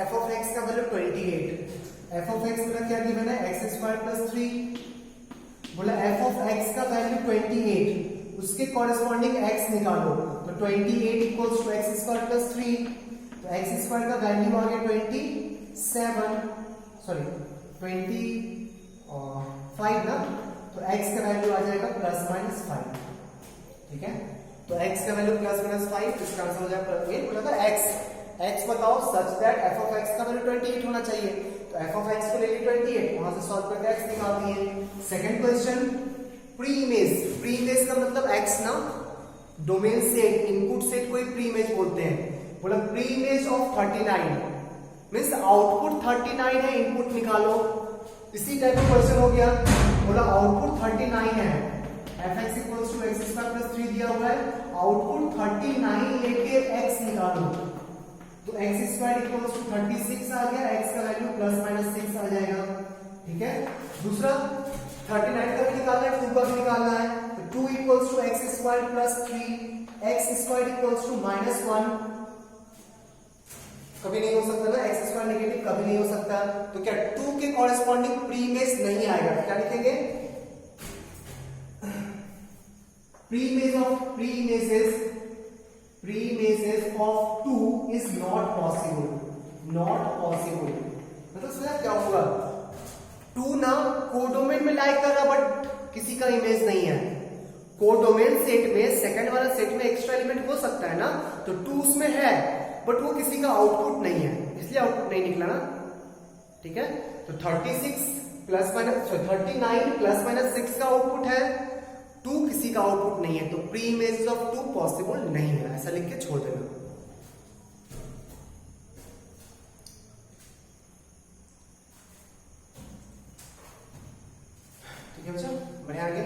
f of x का वैल्यू 28। f ऑफ x मेरा क्या गिवन है, x स्क्वायर प्लस 3। बोला f ऑफ x का वैल्यू 28, उसके कॉरेस्पॉन्डिंग x निकालो। तो 28 equals to x square plus 3, तो x स्क्वायर का वैल्यू आ गया 25 ना, तो x का वैल्यू आ जाएगा प्लस माइनस 5। ठीक है, तो x का वैल्यू प्लस माइनस 5, इसका आंसर हो जाएगा बोला था x बताओ such that f of x का वैल्यू 28 होना चाहिए। तो f ऑफ x को ले ली 28, वहां से सॉल्व करके x निकाल दिए। सेकंड क्वेश्चन, प्री इमेज का मतलब x ना, डोमेन सेट, इनपुट सेट को ही प्री इमेज बोलते हैं। बोला pre image of 39 means output 39 है, इनपुट निकालो। इसी टाइप का क्वेश्चन हो गया। बोला आउटपुट 39 है, fx equals to x square plus 3 दिया हुआ है, आउटपुट 39 लेके x निकालो। तो x स्क्वायर इक्वल्स टू 36 आ गया, x का वैल्यू प्लस माइनस 6 आ जाएगा। ठीक है, दूसरा 39 का भी निकालना है, 2 का भी निकालना है। तो 2 equals to x square plus 3, x square equals to -1। कभी नहीं हो सकता ना, x स्क्वायर नेगेटिव कभी नहीं हो सकता। तो क्या 2 के कॉरेस्पॉन्डिंग प्री इमेज नहीं आएगा, क्या लिखेंगे, pre images of 2 is not possible. मतलब समझा क्या होगा, 2 ना कोडोमेन में लाइक कर रहा बट किसी का इमेज नहीं है। कोडोमेन सेट में सेकंड वाला सेट में एक्स्ट्रा एलिमेंट हो सकता है ना, तो 2 उसमें है बट वो किसी का आउटपुट नहीं है, इसलिए आउटपुट नहीं निकला ना। ठीक है, तो 39 प्लस माइनस 6 का आउटपुट है, 2 किसी का आउटपुट नहीं है, तो प्री इमेज ऑफ 2 पॉसिबल नहीं है, ऐसा लिख के छोड़ देना। ठीक है बच्चा, बढ़िया आगे।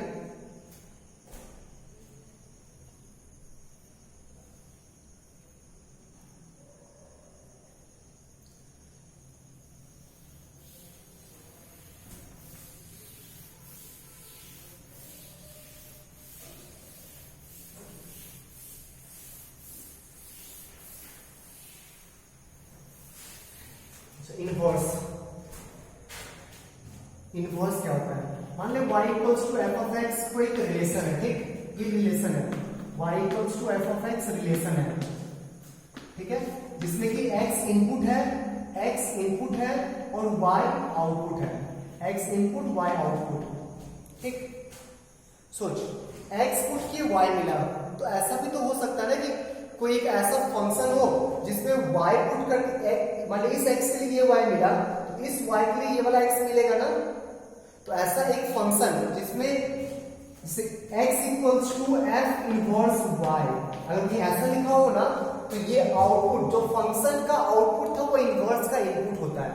इनवर्स क्या होता है, मान ले y equals to f of x कोई रिलेशन है। ठीक, ये रिलेशन है, y equals to f of x relation है। ठीक है, जिसमें कि x इनपुट है और y आउटपुट है, x इनपुट y आउटपुट। ठीक, सोच x पुट किए y मिला, तो ऐसा भी तो हो सकता है ना कि कोई एक ऐसा फंक्शन हो जिसमें y पुट करके मान ली इस x के लिए ये y मिला, तो इस y के लिए ये वाला x मिलेगा ना। तो ऐसा एक फंक्शन जिसमें x equals to f inverse y, अगर ये ऐसा लिखा हो ना, तो ये आउटपुट जो फंक्शन का आउटपुट था वो इनवर्स का इनपुट होता है।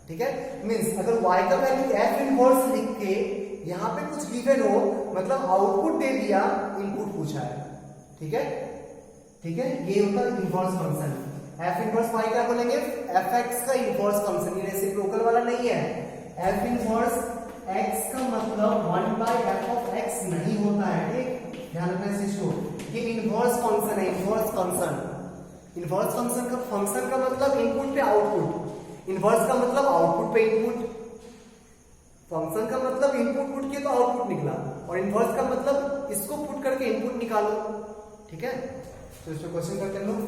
ठीक है, मींस अगर y का वैल्यू f इनवर्स लिख के यहाँ पे कुछ गिवन हो, मतलब आउटपुट दे दिया, इनपुट पूछा है। ठीक है, ये होता है inverse function. f inverse y क्या बोलेंगे, fx का इनवर्स फंक्शन, ये रेसिप्रोकल वाला नहीं है। f इनवर्स x का मतलब 1/f ऑफ x नहीं होता है। ठीक, ध्यान रखना इस चीज को, ये इनवर्स फंक्शन है, इनवर्स फंक्शन का मतलब इनपुट पे आउटपुट, इनवर्स का मतलब आउटपुट पे इनपुट। फंक्शन का मतलब इनपुट पुट किया तो आउटपुट निकला, और इनवर्स का मतलब इसको पुट करके इनपुट निकालो। ठीक है, तो इसमें क्वेश्चन करते हैं लोग,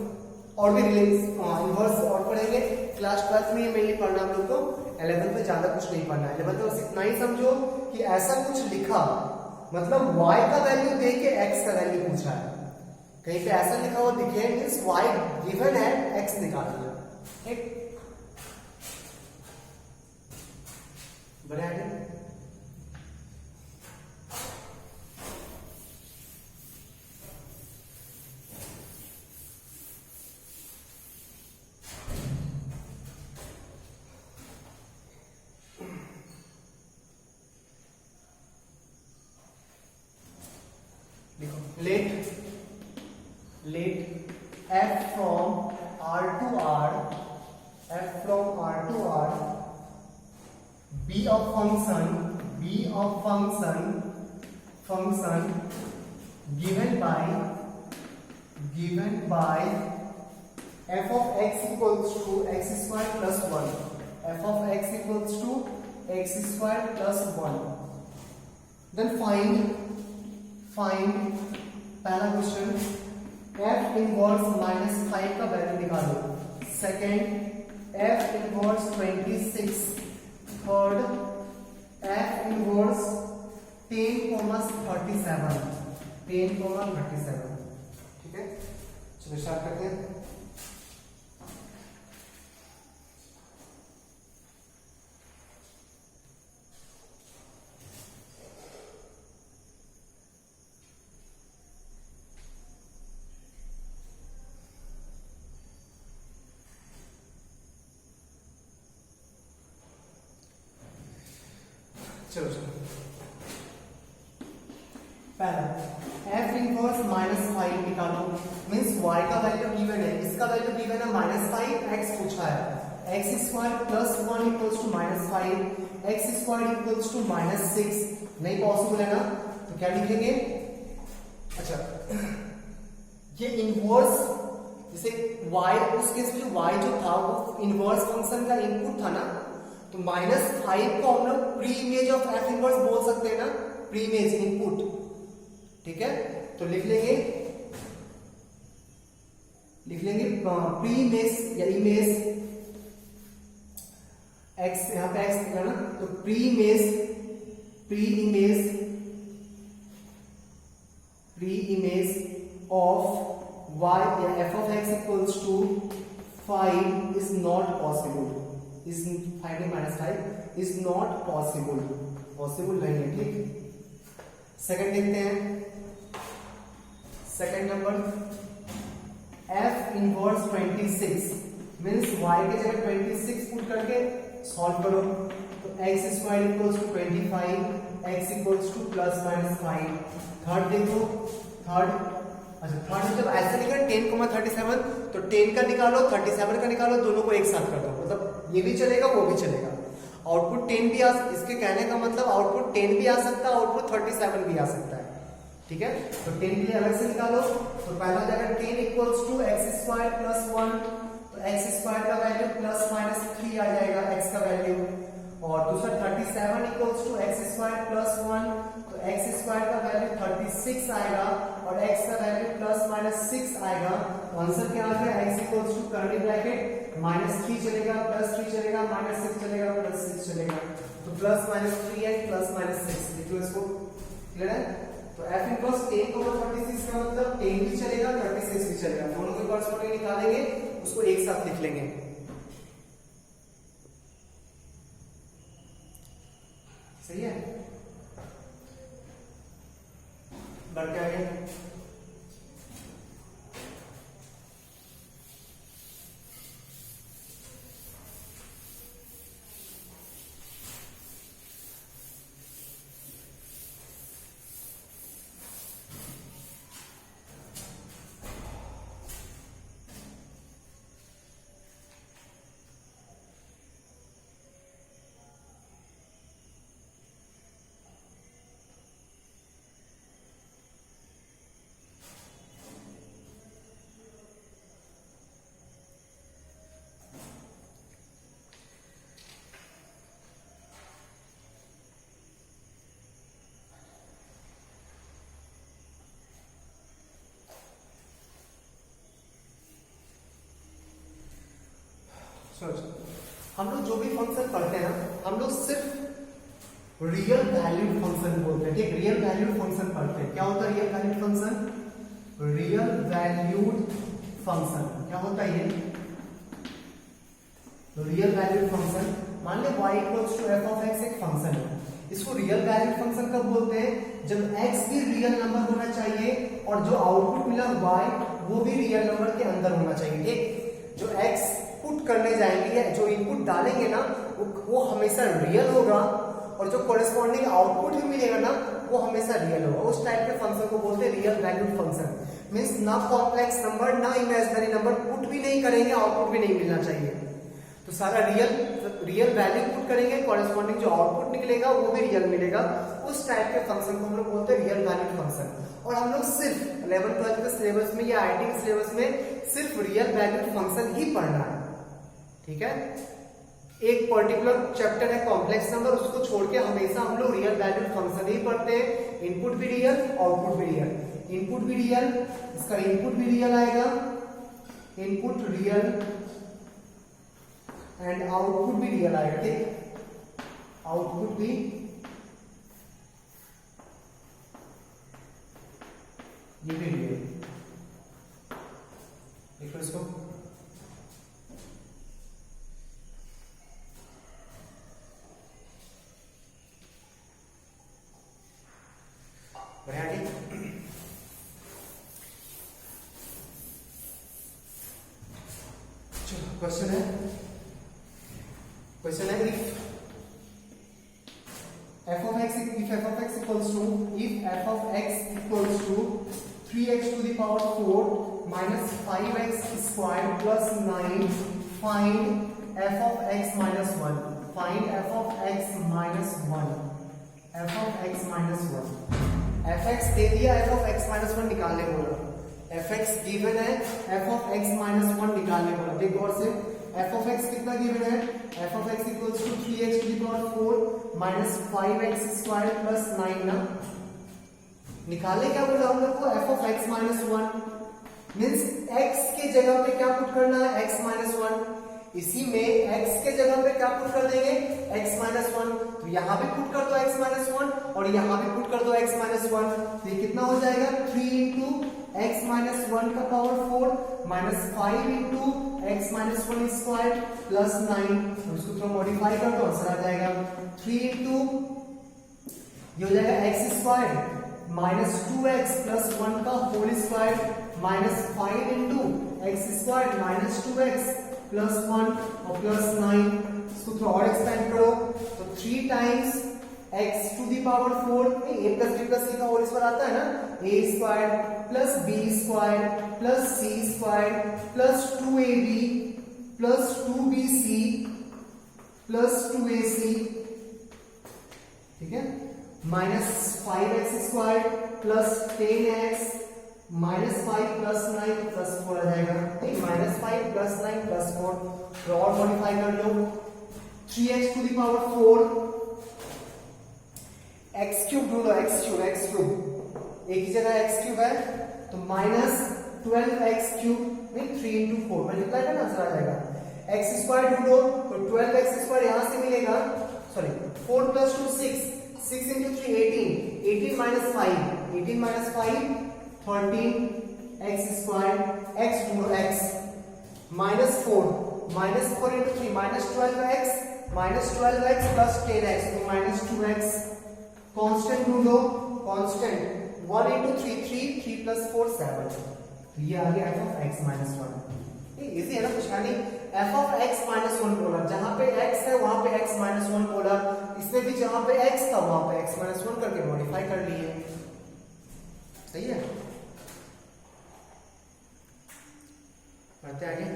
और भी इनवर्स और पढ़ेंगे क्लास 12 में, मेनली पढ़ना हम लोग को, 11 में ज्यादा कुछ नहीं पढ़ना है। 11 में बस इतना ही समझो कि ऐसा कुछ लिखा, मतलब y का वैल्यू दे के x का वैल्यू पूछा है, कहीं पे ऐसा लिखा हुआ दिखे मींस y गिवन है, x निकाल दिया। ठीक, बढ़िया है। let f from R to R b of function given by f of x equals to x square plus 1, f of x equals to x square plus 1. Then find पहला question f inverse -5 का value निकालो. Second f inverse 26. Third f inverse 10,37. ठीक है, चलो start करते हैं. चलो पहला f इनवर्स -5 निकालो. मींस y का वैल्यू गिवन है, इसका वैल्यू गिवन है -5, x पूछा है. x square plus 1 equals to -5, x square equals to -6. नहीं पॉसिबल है ना, तो क्या लिखेंगे? अच्छा, ये इनवर्स जैसे y, उस केस में y जो था वो इनवर्स फंक्शन का इनपुट था ना, तो -5 को हम लोग pre image of f inverse बोल सकते हैं ना, प्री इमेज इनपुट. ठीक है, तो लिख लेंगे प्री इमेज या इमेज x, यहां पे x लिखा ना, तो प्री इमेज ऑफ y या f of x equals to 5 is not possible. is 5 -5 is not possible नहीं है. ठीक, सेकंड देखते हैं. Second number f inverse 26 means y के जगह 26 पुट करके सॉल्व करो, तो x square equals to 25, x equals to +-5. Third देखो, थर्ड जब ऐसे लिखा 10,37 तो 10 का निकालो, 37 का निकालो, दोनों को एक साथ कर दो, मतलब ये भी चलेगा वो भी चलेगा. आउटपुट 10 भी आ, इसके कहने का मतलब आउटपुट 10 भी आ सकता है, आउटपुट 37 भी आ सकता है. ठीक है, तो 10 के लिए अलग से निकालो. तो पहला जाएगा 10 equals to x square plus 1, तो x स्क्वायर का वैल्यू +-3 आ जाएगा x का वैल्यू. और दूसरा 37 equals to x square plus 1, तो x स्क्वायर का वैल्यू 36 आएगा और x का वैल्यू +-6 आएगा. तो आंसर क्या आ गया? x equals to curly bracket -3 चलेगा, +3 चलेगा, -6 चलेगा, +6 चलेगा. तो +-3 एंड +-6 लिखो इसको. क्लियर है? तो f इनवर्स 10,36 का मतलब 10 भी चलेगा, 36 भी चलेगा. दोनों के कॉरस्पॉन्डिंग निकालेंगे, उसको एक साथ लिख लेंगे. सही है, बढ़ते आगे. हम लोग जो भी फंक्शन पढ़ते हैं ना, हम लोग सिर्फ रियल वैल्यूड फंक्शन बोलते हैं. ठीक, रियल वैल्यूड फंक्शन पढ़ते हैं. क्या होता है real valued function? Real valued function क्या होता है? ये रियल वैल्यूड फंक्शन. मान ले y equals to f of x एक फंक्शन है. इसको रियल वैल्यूड फंक्शन कब बोलते हैं? जब x भी रियल नंबर होना चाहिए और जो आउटपुट मिला y वो भी रियल नंबर के अंदर होना चाहिए. ठीक, जो x पुट करने जाएंगे या जो इनपुट डालेंगे ना वो हमेशा रियल होगा और जो कॉरेस्पॉन्डिंग आउटपुट भी मिलेगा ना वो हमेशा रियल होगा. उस टाइप के फंक्शन को बोलते हैं रियल वैल्यूड फंक्शन. मींस ना कॉम्प्लेक्स नंबर ना इमेजिनरी नंबर पुट भी नहीं करेंगे, आउटपुट भी नहीं मिलना चाहिए. तो सारा रियल वैल्यू पुट करेंगे, कॉरेस्पॉन्डिंग जो आउटपुट निकलेगा वो भी रियल मिलेगा। उस टाइप के फंक्शन को हम लोग बोलते हैं रियल वैल्यूड फंक्शन। और हम लोग सिर्फ 11th-12th के सिलेबस में या आईटी के सिलेबस में सिर्फ रियल वैल्यूड फंक्शन ही पढ़ना है, ठीक है। एक पर्टिकुलर चैप्टर है कॉम्प्लेक्स नंबर, उसको छोड़ के हमेशा हम लोग रियल वैल्यूड फंक्शन ही पढ़ते हैं। इनपुट भी रियल, आउटपुट भी रियल। इनपुट भी रियल, इसका इनपुट भी रियल आएगा, इनपुट रियल एंड आउटपुट भी रियल आएगा, ठीक। आउटपुट भी ये भी रियल। देखो इसको, बढ़िया, ठीक। चलो क्वेश्चन है if f of x equals to 3x to the power 4 minus 5x squared plus 9, find f of x minus 1. Find f of x minus 1. f of x minus 1. fx दे दिया, f of x minus 1 निकालने बोला। fx given है, f of x minus 1 निकालने बोला। देख गौर से, f of x कितना given है, f of x equals to 3x to the power 4 minus 5x squared plus 9 ना। निकालने क्या बोला हम लोग को, f of x minus 1 means x के जगह पे क्या पुट करना है, x minus 1। इसी में x के जगह पे क्या पुट कर देंगे, x minus 1। तो यहाँ भी पुट कर दो x minus 1 और यहाँ भी पुट कर दो x minus 1। तो ये कितना हो जाएगा, 3 into x minus 1 का power 4 minus 5 into x minus 1 square plus 9। इसको थोड़ा मॉडिफाई कर दो, आंसर आ जाएगा 3 into ये हो जाएगा x square minus 2x plus 1 का whole square minus 5 into x square minus 2x plus 1 और प्लस 9। इसको थोड़ा और एक्सपेंड करो तो 3 times x to the power 4, a plus b plus c का होल स्क्वायर आता है ना, a square plus b square plus c square plus 2ab plus 2bc plus 2ac, ठीक है, minus 5x square plus 10x minus 5 plus 9 plus 4 आ जाएगा, ठीक, minus 5 plus 9 plus 4। और modify कर लो, 3x to the power 4 x cube ढूंढो, x cube एक ही जगह x cube है तो माइनस 12x क्यूब में 3 into 4 मल्टीप्लाई करना, आंसर आ जाएगा। x स्क्वायर ढूंढो तो 12x स्क्वायर यहां से मिलेगा, sorry 4 plus 2 6 into 3 18 minus 5 18 minus 5 13 x square, x ढूंढो x minus 4 into 3 minus 12x plus 10x तो minus 2x। कांस्टेंट ढूंढो, कांस्टेंट 1 into 3 plus 4 7। तो ये आ गया f of x minus 1। ये इजी है ना, कुछ नहीं। f of x minus 1 बोला, जहां पे x है वहां पे x minus 1 बोला, इसमें भी जहां पे x था वहां पे x minus 1 करके मॉडिफाई कर लिए, सही है। बढ़ते आगे,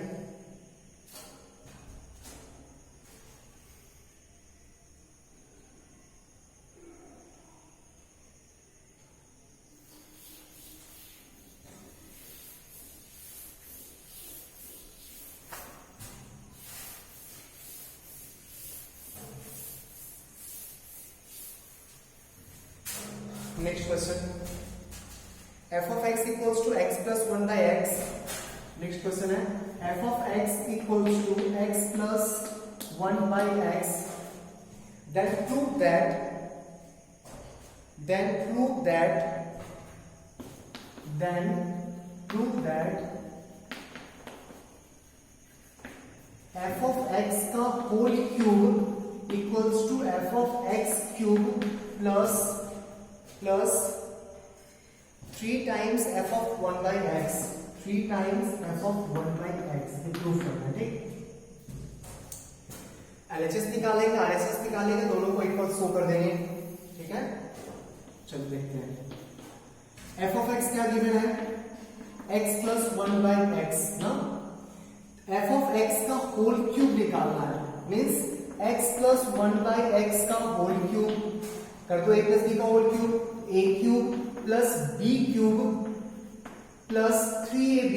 next question, f of x equals to x plus 1 by x। Next question है f of x equals to x plus 1 by x, then prove that f of x का whole cube equals to f of x cube plus 3 times f of 1 by x, 3 times f of 1 by x, ये proof करना है, ठीक। LHS निकालेंगे, RHS निकालेंगे, दोनों को equal show कर देंगे, ठीक है। चलो देखते हैं f of x क्या गिवन है, x plus 1 by x ना। एफ ऑफ एक्स का होल क्यूब निकालना है, मीन्स एक्स प्लस 1/x का होल क्यूब कर दो, a प्लस बी का whole cube, a cube plus b cube plus 3ab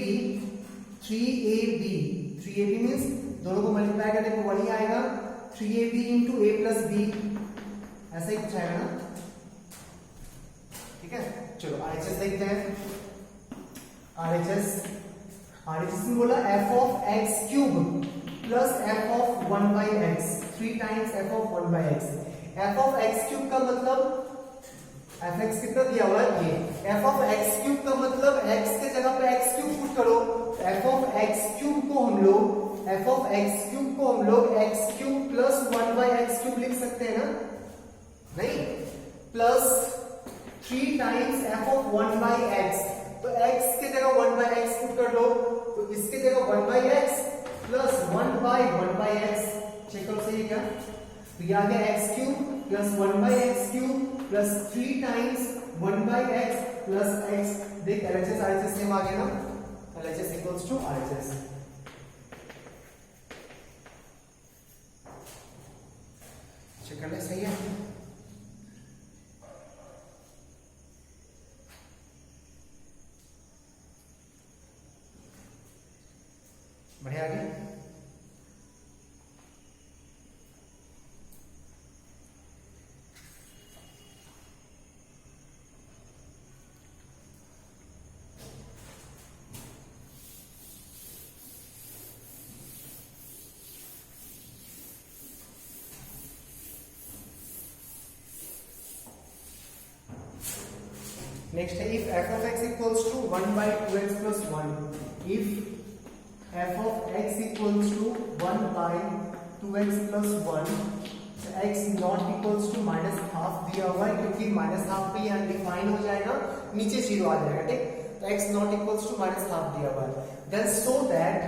means दोनों को मल्टीप्लाई करने पर वही आएगा 3ab into a plus B, ऐसा ही कुछ आएगा ना, ठीक है। चलो RHS देखते हैं। RHS में बोला f of x cube plus f of 1/x, 3 times f of 1/x। f of x cube का मतलब fx कितना दिया हुआ है ये, f ऑफ x क्यूब का मतलब x के जगह पे x क्यूब पुट करो, f ऑफ x क्यूब को हम लोग x cube plus 1/x cube लिख सकते हैं ना, नहीं, plus 3 times f of 1/x, तो x के जगह 1/x पुट कर दो, तो इसके जगह 1/x प्लस 1/1/x, चेक करो सही है क्या, तो ये आ गया x cube plus 1/x cube plus 3 times 1/x plus x। देख LHS RHS सेम आ गया ना, LHS equals to RHS। Check कर ले सही है। बढ़िया आगे। नेक्स्ट है if f of x equals to 1/2x plus 1, if f of x equals to 1/2x plus 1, तो x not equals to -12 दिया हुआ है, क्योंकि -12 पे ये अनडिफाइन हो जाएगा, नीचे 0 आ जाएगा, ठीक, तो x not equals to -12 दिया हुआ है। then so that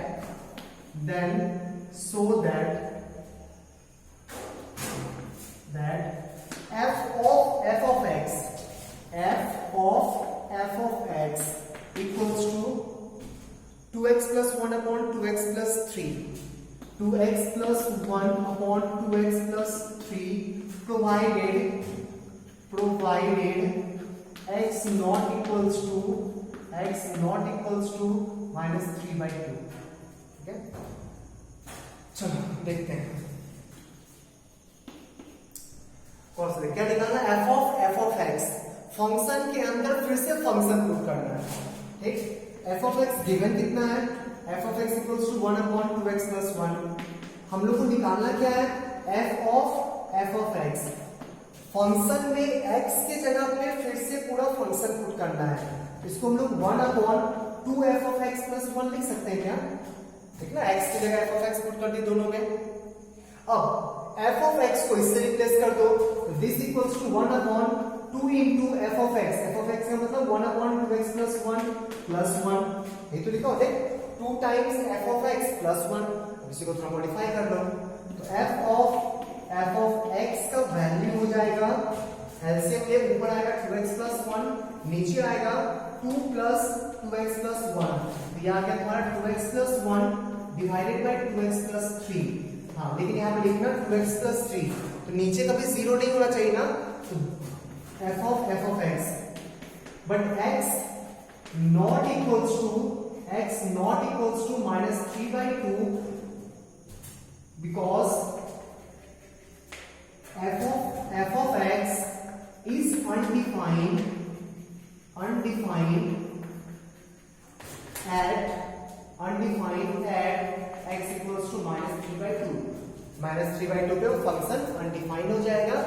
f of x equals to 2x plus 1 upon 2x plus 3, 2x plus 1 upon 2x plus 3, provided x not equals to -3/2, ठीक है। चलो देखते हैं कौन सा, क्या निकालना, f of x, फंक्शन के अंदर फिर से फंक्शन पुट करना है, ठीक। f of x गिवन कितना है, f of x equals to 1 upon 2x plus 1, हम लोग को निकालना क्या है, f of x, फंक्शन में x के जगह पे फिर से पूरा फंक्शन पुट करना है, इसको हम लोग 1 upon 2f of x plus 1 लिख सकते हैं क्या, ठीक ना, x की जगह f of x पुट कर दी दोनों में। अब f of x को इससे रिप्लेस कर दो, this equals to 1 upon 2 into f of x का मतलब 1 upon 2x plus 1 plus 1, ये तो लिखा हो, देख 2 times f of x plus 1, अब इसी को थोड़ा मॉडिफाई कर लो, तो f of x का वैल्यू हो जाएगा, एलसीएम ले ऊपर आएगा 2x plus 1, नीचे आएगा 2 plus 2x plus 1, तो ये आ गया तुम्हारा 2x plus 1 divided by 2x plus 3, हाँ लेकिन यहाँ पे लिखना 2x plus 3, तो नीचे कभी 0 नहीं होना चाहिए ना, तो f of x, but x not equals to -3/2, because f of x is undefined at x equals to -3/2, -3/2 पे फंक्शन अनडिफाइंड हो जाएगा,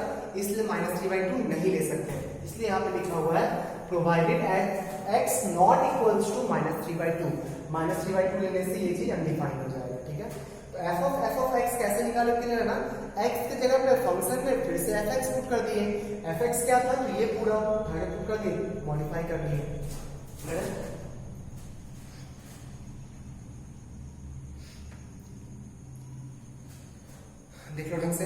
इसलिए -3/2 नहीं ले सकते, इसलिए यहाँ पे लिखा हुआ है provided x not equals to -3/2, -3/2 लेने से ये चीज अनडिफाइंड हो जाएगा, ठीक है। तो f of x कैसे निकालो कि ना, x की जगह पे फंक्शन में फिर से fx पुट कर दिए, fx क्या था, तो ये पूरा पुट कर दिए, मॉडिफाई कर दिए, देख लो ढंग से।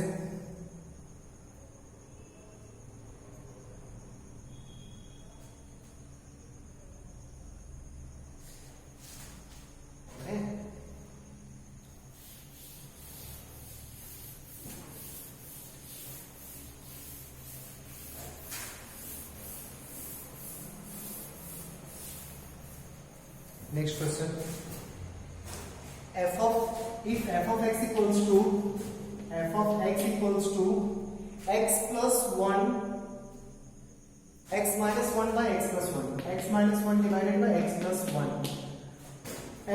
Next question, f of x equals to x plus 1, x minus 1 by x plus 1, x minus 1 divided by x plus 1,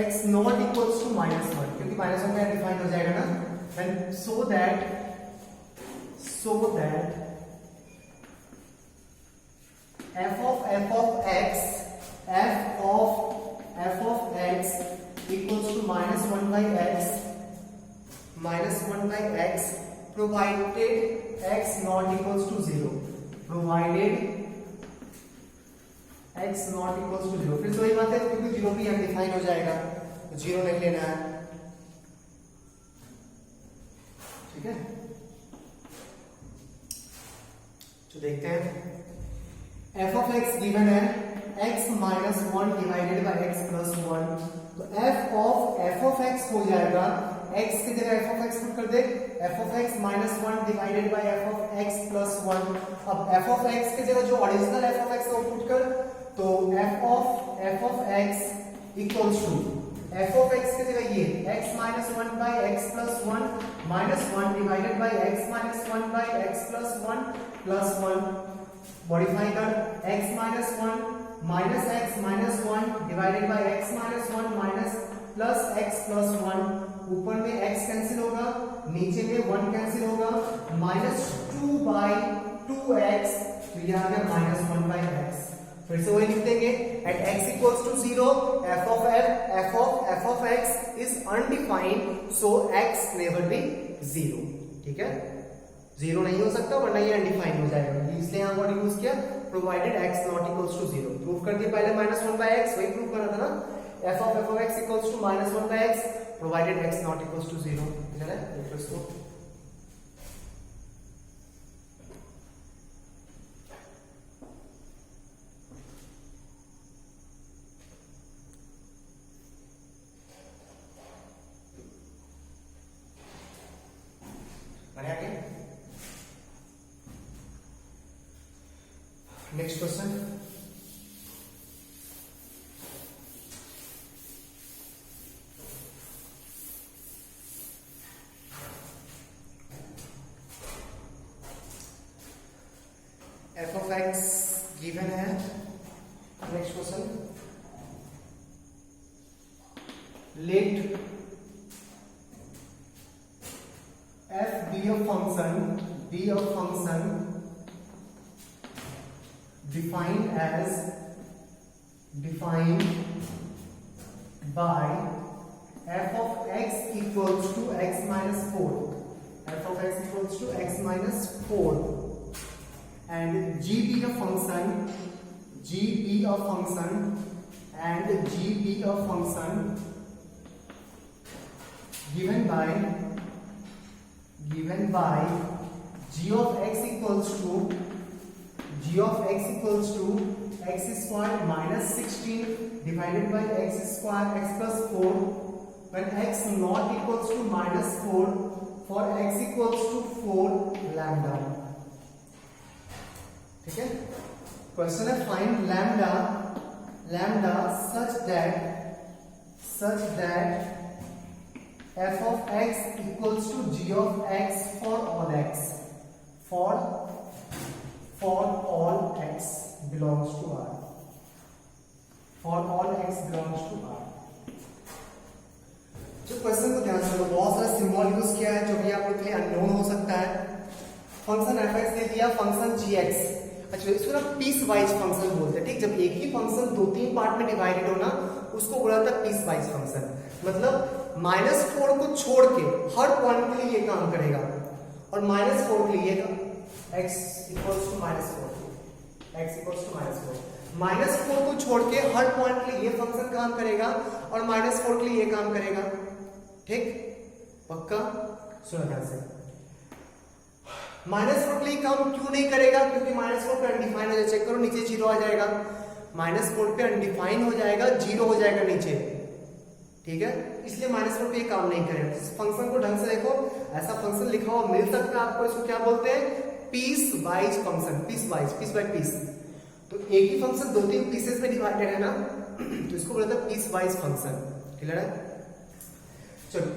x not equals to minus 1, क्योंकि minus 1 का डिफाइन हो जाएगा ना, and so that f of x equals to minus 1 by x provided x not equals to 0, provided x not equals to 0। फिर से वही बात है, क्योंकि 0 भी यहाँ डिफाइन हो जाएगा तो 0 नहीं लेना है, ठीक है। तो देखते हैं, f of x गिवन है x minus 1 divided by x plus 1, तो f of x हो जाएगा, x की जगह f of x पुट कर दे, f of x minus 1 divided by f of x plus 1। अब f of x की जगह जो ओरिजिनल f of x है वो पुट कर, तो f of x equals to f of x की जगह ये x minus 1 by x plus 1 minus 1 divided by x minus 1 by x plus 1 plus 1, modify कर, x minus 1 minus x minus 1 divided by x minus 1 minus plus x plus 1, ऊपर में x cancel होगा, नीचे में 1 cancel होगा, minus 2 by 2x, तो ये आ गया minus 1 by x। फिर से वही लिख देंगे, at x equals to 0 f of x is undefined, so x never be 0, ठीक है, 0 नहीं हो सकता वरना ये अनडिफाइंड हो जाएगा, इसलिए यहाँ वर्ड यूज किया, provided x not equals to 0। Prove कर दिया पहले माइनस 1 बाय x, वही प्रूव करना था ना, f of x equals to minus 1 by x provided x not equals to 0, ठीक है। देखो इसको, next question, f of x given है, next question, let f be a function defined by f of x equals to x minus 4, f of x equals to x minus 4, and g be a function given by g of x equals to x square minus 16 divided by x square x plus 4, when x not equals to minus 4 for x equals to 4 lambda, ठीक है। Question है find lambda such that f of x equals to g of x for all x belongs to R, जो question को ध्यान से लो, बहुत सारा symbol use किया है जो भी आप लोग के लिए अननोन हो सकता है। फंक्शन f x दे दिया, फंक्शन g x, अच्छा इसको ना पीस वाइज फंक्शन बोलते हैं, ठीक। जब एक ही फंक्शन 2-3 पार्ट में डिवाइडेड हो ना, उसको बोला जाता है पीस वाइज फंक्शन। मतलब -4 को छोड़ के हर पॉइंट के लिए ये काम करेगा, और -4 के लिए x इक्वल्स टू -4, -4 को छोड़ के हर पॉइंट के लिए ये फंक्शन काम करेगा, और -4 के लिए ये काम करेगा, ठीक, पक्का। सुनो ध्यान से, -4 के लिए काम क्यों नहीं करेगा, क्योंकि -4 पे अनडिफाइन हो जाएगा, चेक करो नीचे 0 आ जाएगा, -4 पे अनडिफाइन हो जाएगा, 0 हो जाएगा नीचे, ठीक है, इसलिए -4 पे ये काम नहीं करेगा। इस फंक्शन को ढंग से देखो, ऐसा फंक्शन लिखा हुआ मिल सकता है आपको, इसको क्या बोलते हैं, piecewise function, piece by piece. तो एक ही फंक्शन 2-3 पीसेस में डिवाइडेड है ना, तो इसको बोला था पीस वाइज फंक्शन। क्लियर है? चलो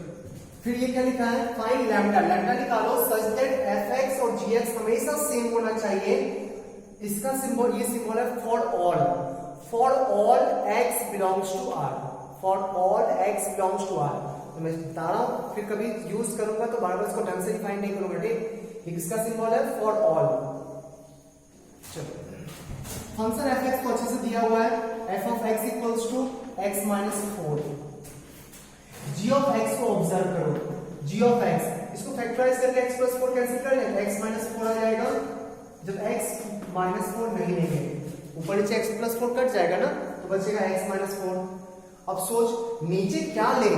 फिर ये क्या लिखा है, फाइंड लैम्डा, लैम्डा निकालो सच दैट fx और gx हमेशा सेम होना चाहिए। इसका सिंबल, ये सिंबल है for all x belongs to r, for all x belongs to r। तो मैं बता रहा हूं, फिर कभी यूज करूंगा तो बार बार इसको ढंग से डिफाइन नहीं करूंगा। ठीक, इसका सिंबल है फॉर ऑल। चलो फंक्शन fx को अच्छे से दिया हुआ है, f of x equals to x minus 4। g of x को ऑब्जर्व करो, g of x, इसको फैक्टराइज करके x प्लस 4 कैंसिल कर लेंगे, x माइनस 4 आ जाएगा। जब x माइनस 4 नहीं लेंगे, ऊपर नीचे x प्लस 4 कट जाएगा ना, तो बचेगा x माइनस 4। अब सोच नीचे क्या ले,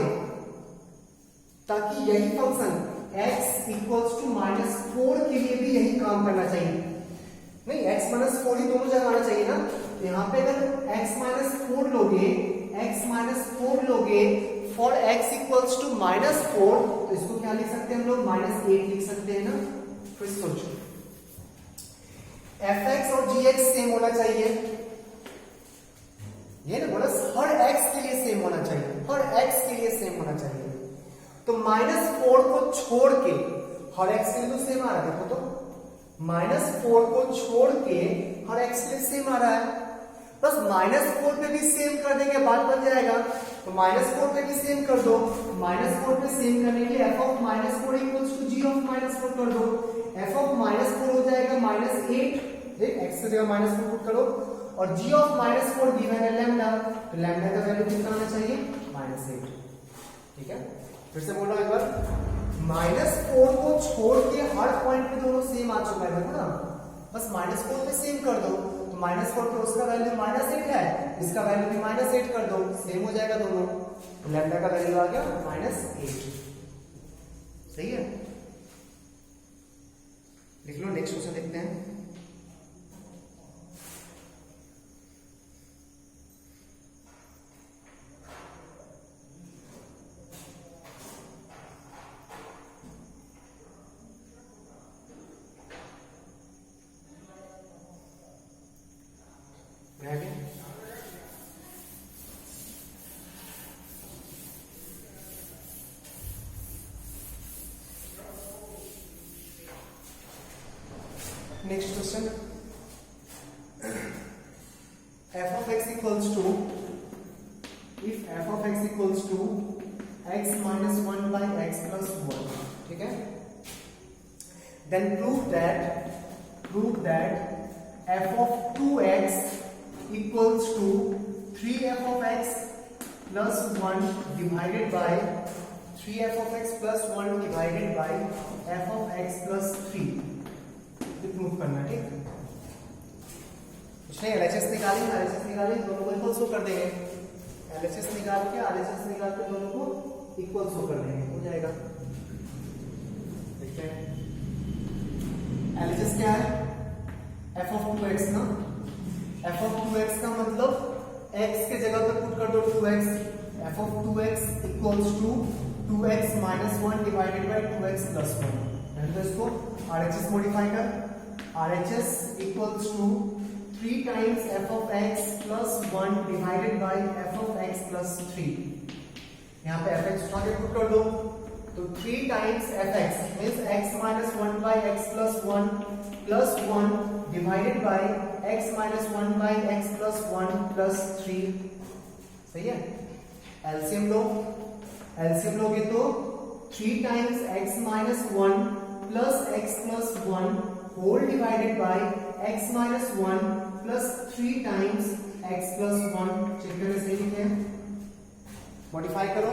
ताकि यही function x equals to minus 4 के लिए भी यही काम करना चाहिए। नहीं, x माइनस 4 ही दोनों जगह आना चाहिए ना। तो यहाँ पे अगर x माइनस 4 लोगे, x माइनस 4 लोगे for x equals to minus 4, तो इसको क्या लिख सकते हैं हम लोग, माइनस 8 लिख सकते हैं ना। फिर सोचो fx और gx सेम होना चाहिए, ये ना बोला हर x के लिए सेम होना चाहिए, हर x के लिए सेम होना चाहिए। तो माइनस 4 को छोड़ के, हर x के लिए तो सेम आ रहा है, देखो तो माइनस 4 को छोड़ के हर x के लिए सेम आ रहा है, बस माइनस 4 पे भी सेम कर देंगे, बात बन जाएगा। तो माइनस 4 पे भी सेम कर दो, माइनस 4 पे सेम करने के लिए f of minus 4 equals to g of minus 4 कर दो, f ऑफ माइनस 4 हो जाएगा माइनस 8, देख x की जगह माइनस 4 पुट करो, और g ऑफ माइनस 4 गिवन है लैम्डा, तो लैम्डा का वैल्यू कितना आना चाहिए, माइनस 8। ठीक है, फिर से बोल रहा हूं एक बार, माइनस 4 को छोड़ के हर पॉइंट पे दोनों सेम आ चुका है ना, बस माइनस 4 पे सेम कर दो। तो माइनस 4 पे उसका वैल्यू माइनस 8 है, इसका वैल्यू भी माइनस 8 कर दो, सेम हो जाएगा दोनों। तो लैम्डा का वैल्यू आ गया माइनस 8। सही है, लिख लो। नेक्स्ट क्वेश्चन देखते हैं। Next question, f of x equals to, if f of x equals to x minus 1 by x plus 1, ठीक है, then prove that f of 2x equals to 3f of x plus 1 divided by 3f of x plus 1 divided by f of x plus 3 proof करना। ठीक, कुछ नहीं, LHS निकालें, दोनों को equal show कर देंगे, एलएचएस निकाल के आरएचएस निकाल के दोनों को इक्वल शो कर देंगे, हो जाएगा। देखते हैं एलएचएस क्या है, f ऑफ 2x ना, f ऑफ 2x का मतलब x के जगह पे पुट कर दो 2x, f of 2x equals to 2x minus 1 divided by 2x plus 1। तो इसको आरएचएस मॉडिफाई कर, RHS equals to 3 times f of x plus 1 divided by f of x plus 3। यहाँ पे fx उठा के पुट कर दो, तो 3 times fx means x minus 1 by x plus 1 plus 1 divided by x minus 1 by x plus 1 plus 3। सही है, LCM लो, LCM लोगे तो 3 times x minus 1 plus x plus 1 whole divided by x minus 1 plus 3 times x plus 1। Check करके सही लिखे, modify करो,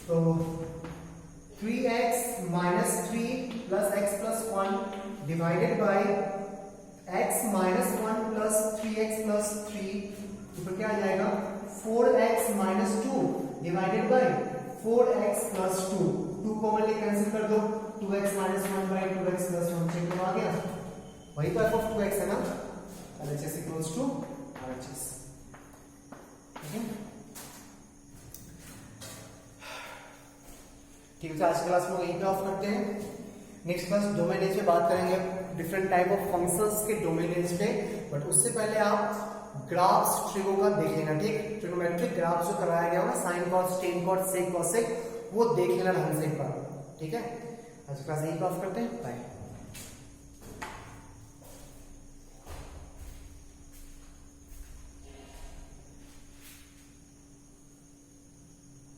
तो 3x minus 3 plus x plus 1 divided by x minus 1 plus 3x plus 3, ऊपर क्या आ जाएगा 4x minus 2 divided by 4x plus 2, 2 commonly cancel कर दो, 2x minus 1 by 2x plus 1। Check करो आ गया, वही तो f of 2x है ना, LHS equals to RHS। ठीक है, आज की क्लास में यहीं पे ऑफ करते हैं। नेक्स्ट क्लास डोमेनेज पे बात करेंगे, डिफरेंट टाइप ऑफ फंक्शंस के डोमेनेज पे, बट उससे पहले आप ग्राफ्स ट्रिगो का देख लेना, ठीक। ट्रिगोमेट्रिक ग्राफ्स जो कराया गया हो ना, sine cos, tan cos, sec cosec, वो देख लेना ढंग से एक बार, ठीक है। आज क्लास यही पास करते हैं, बाय।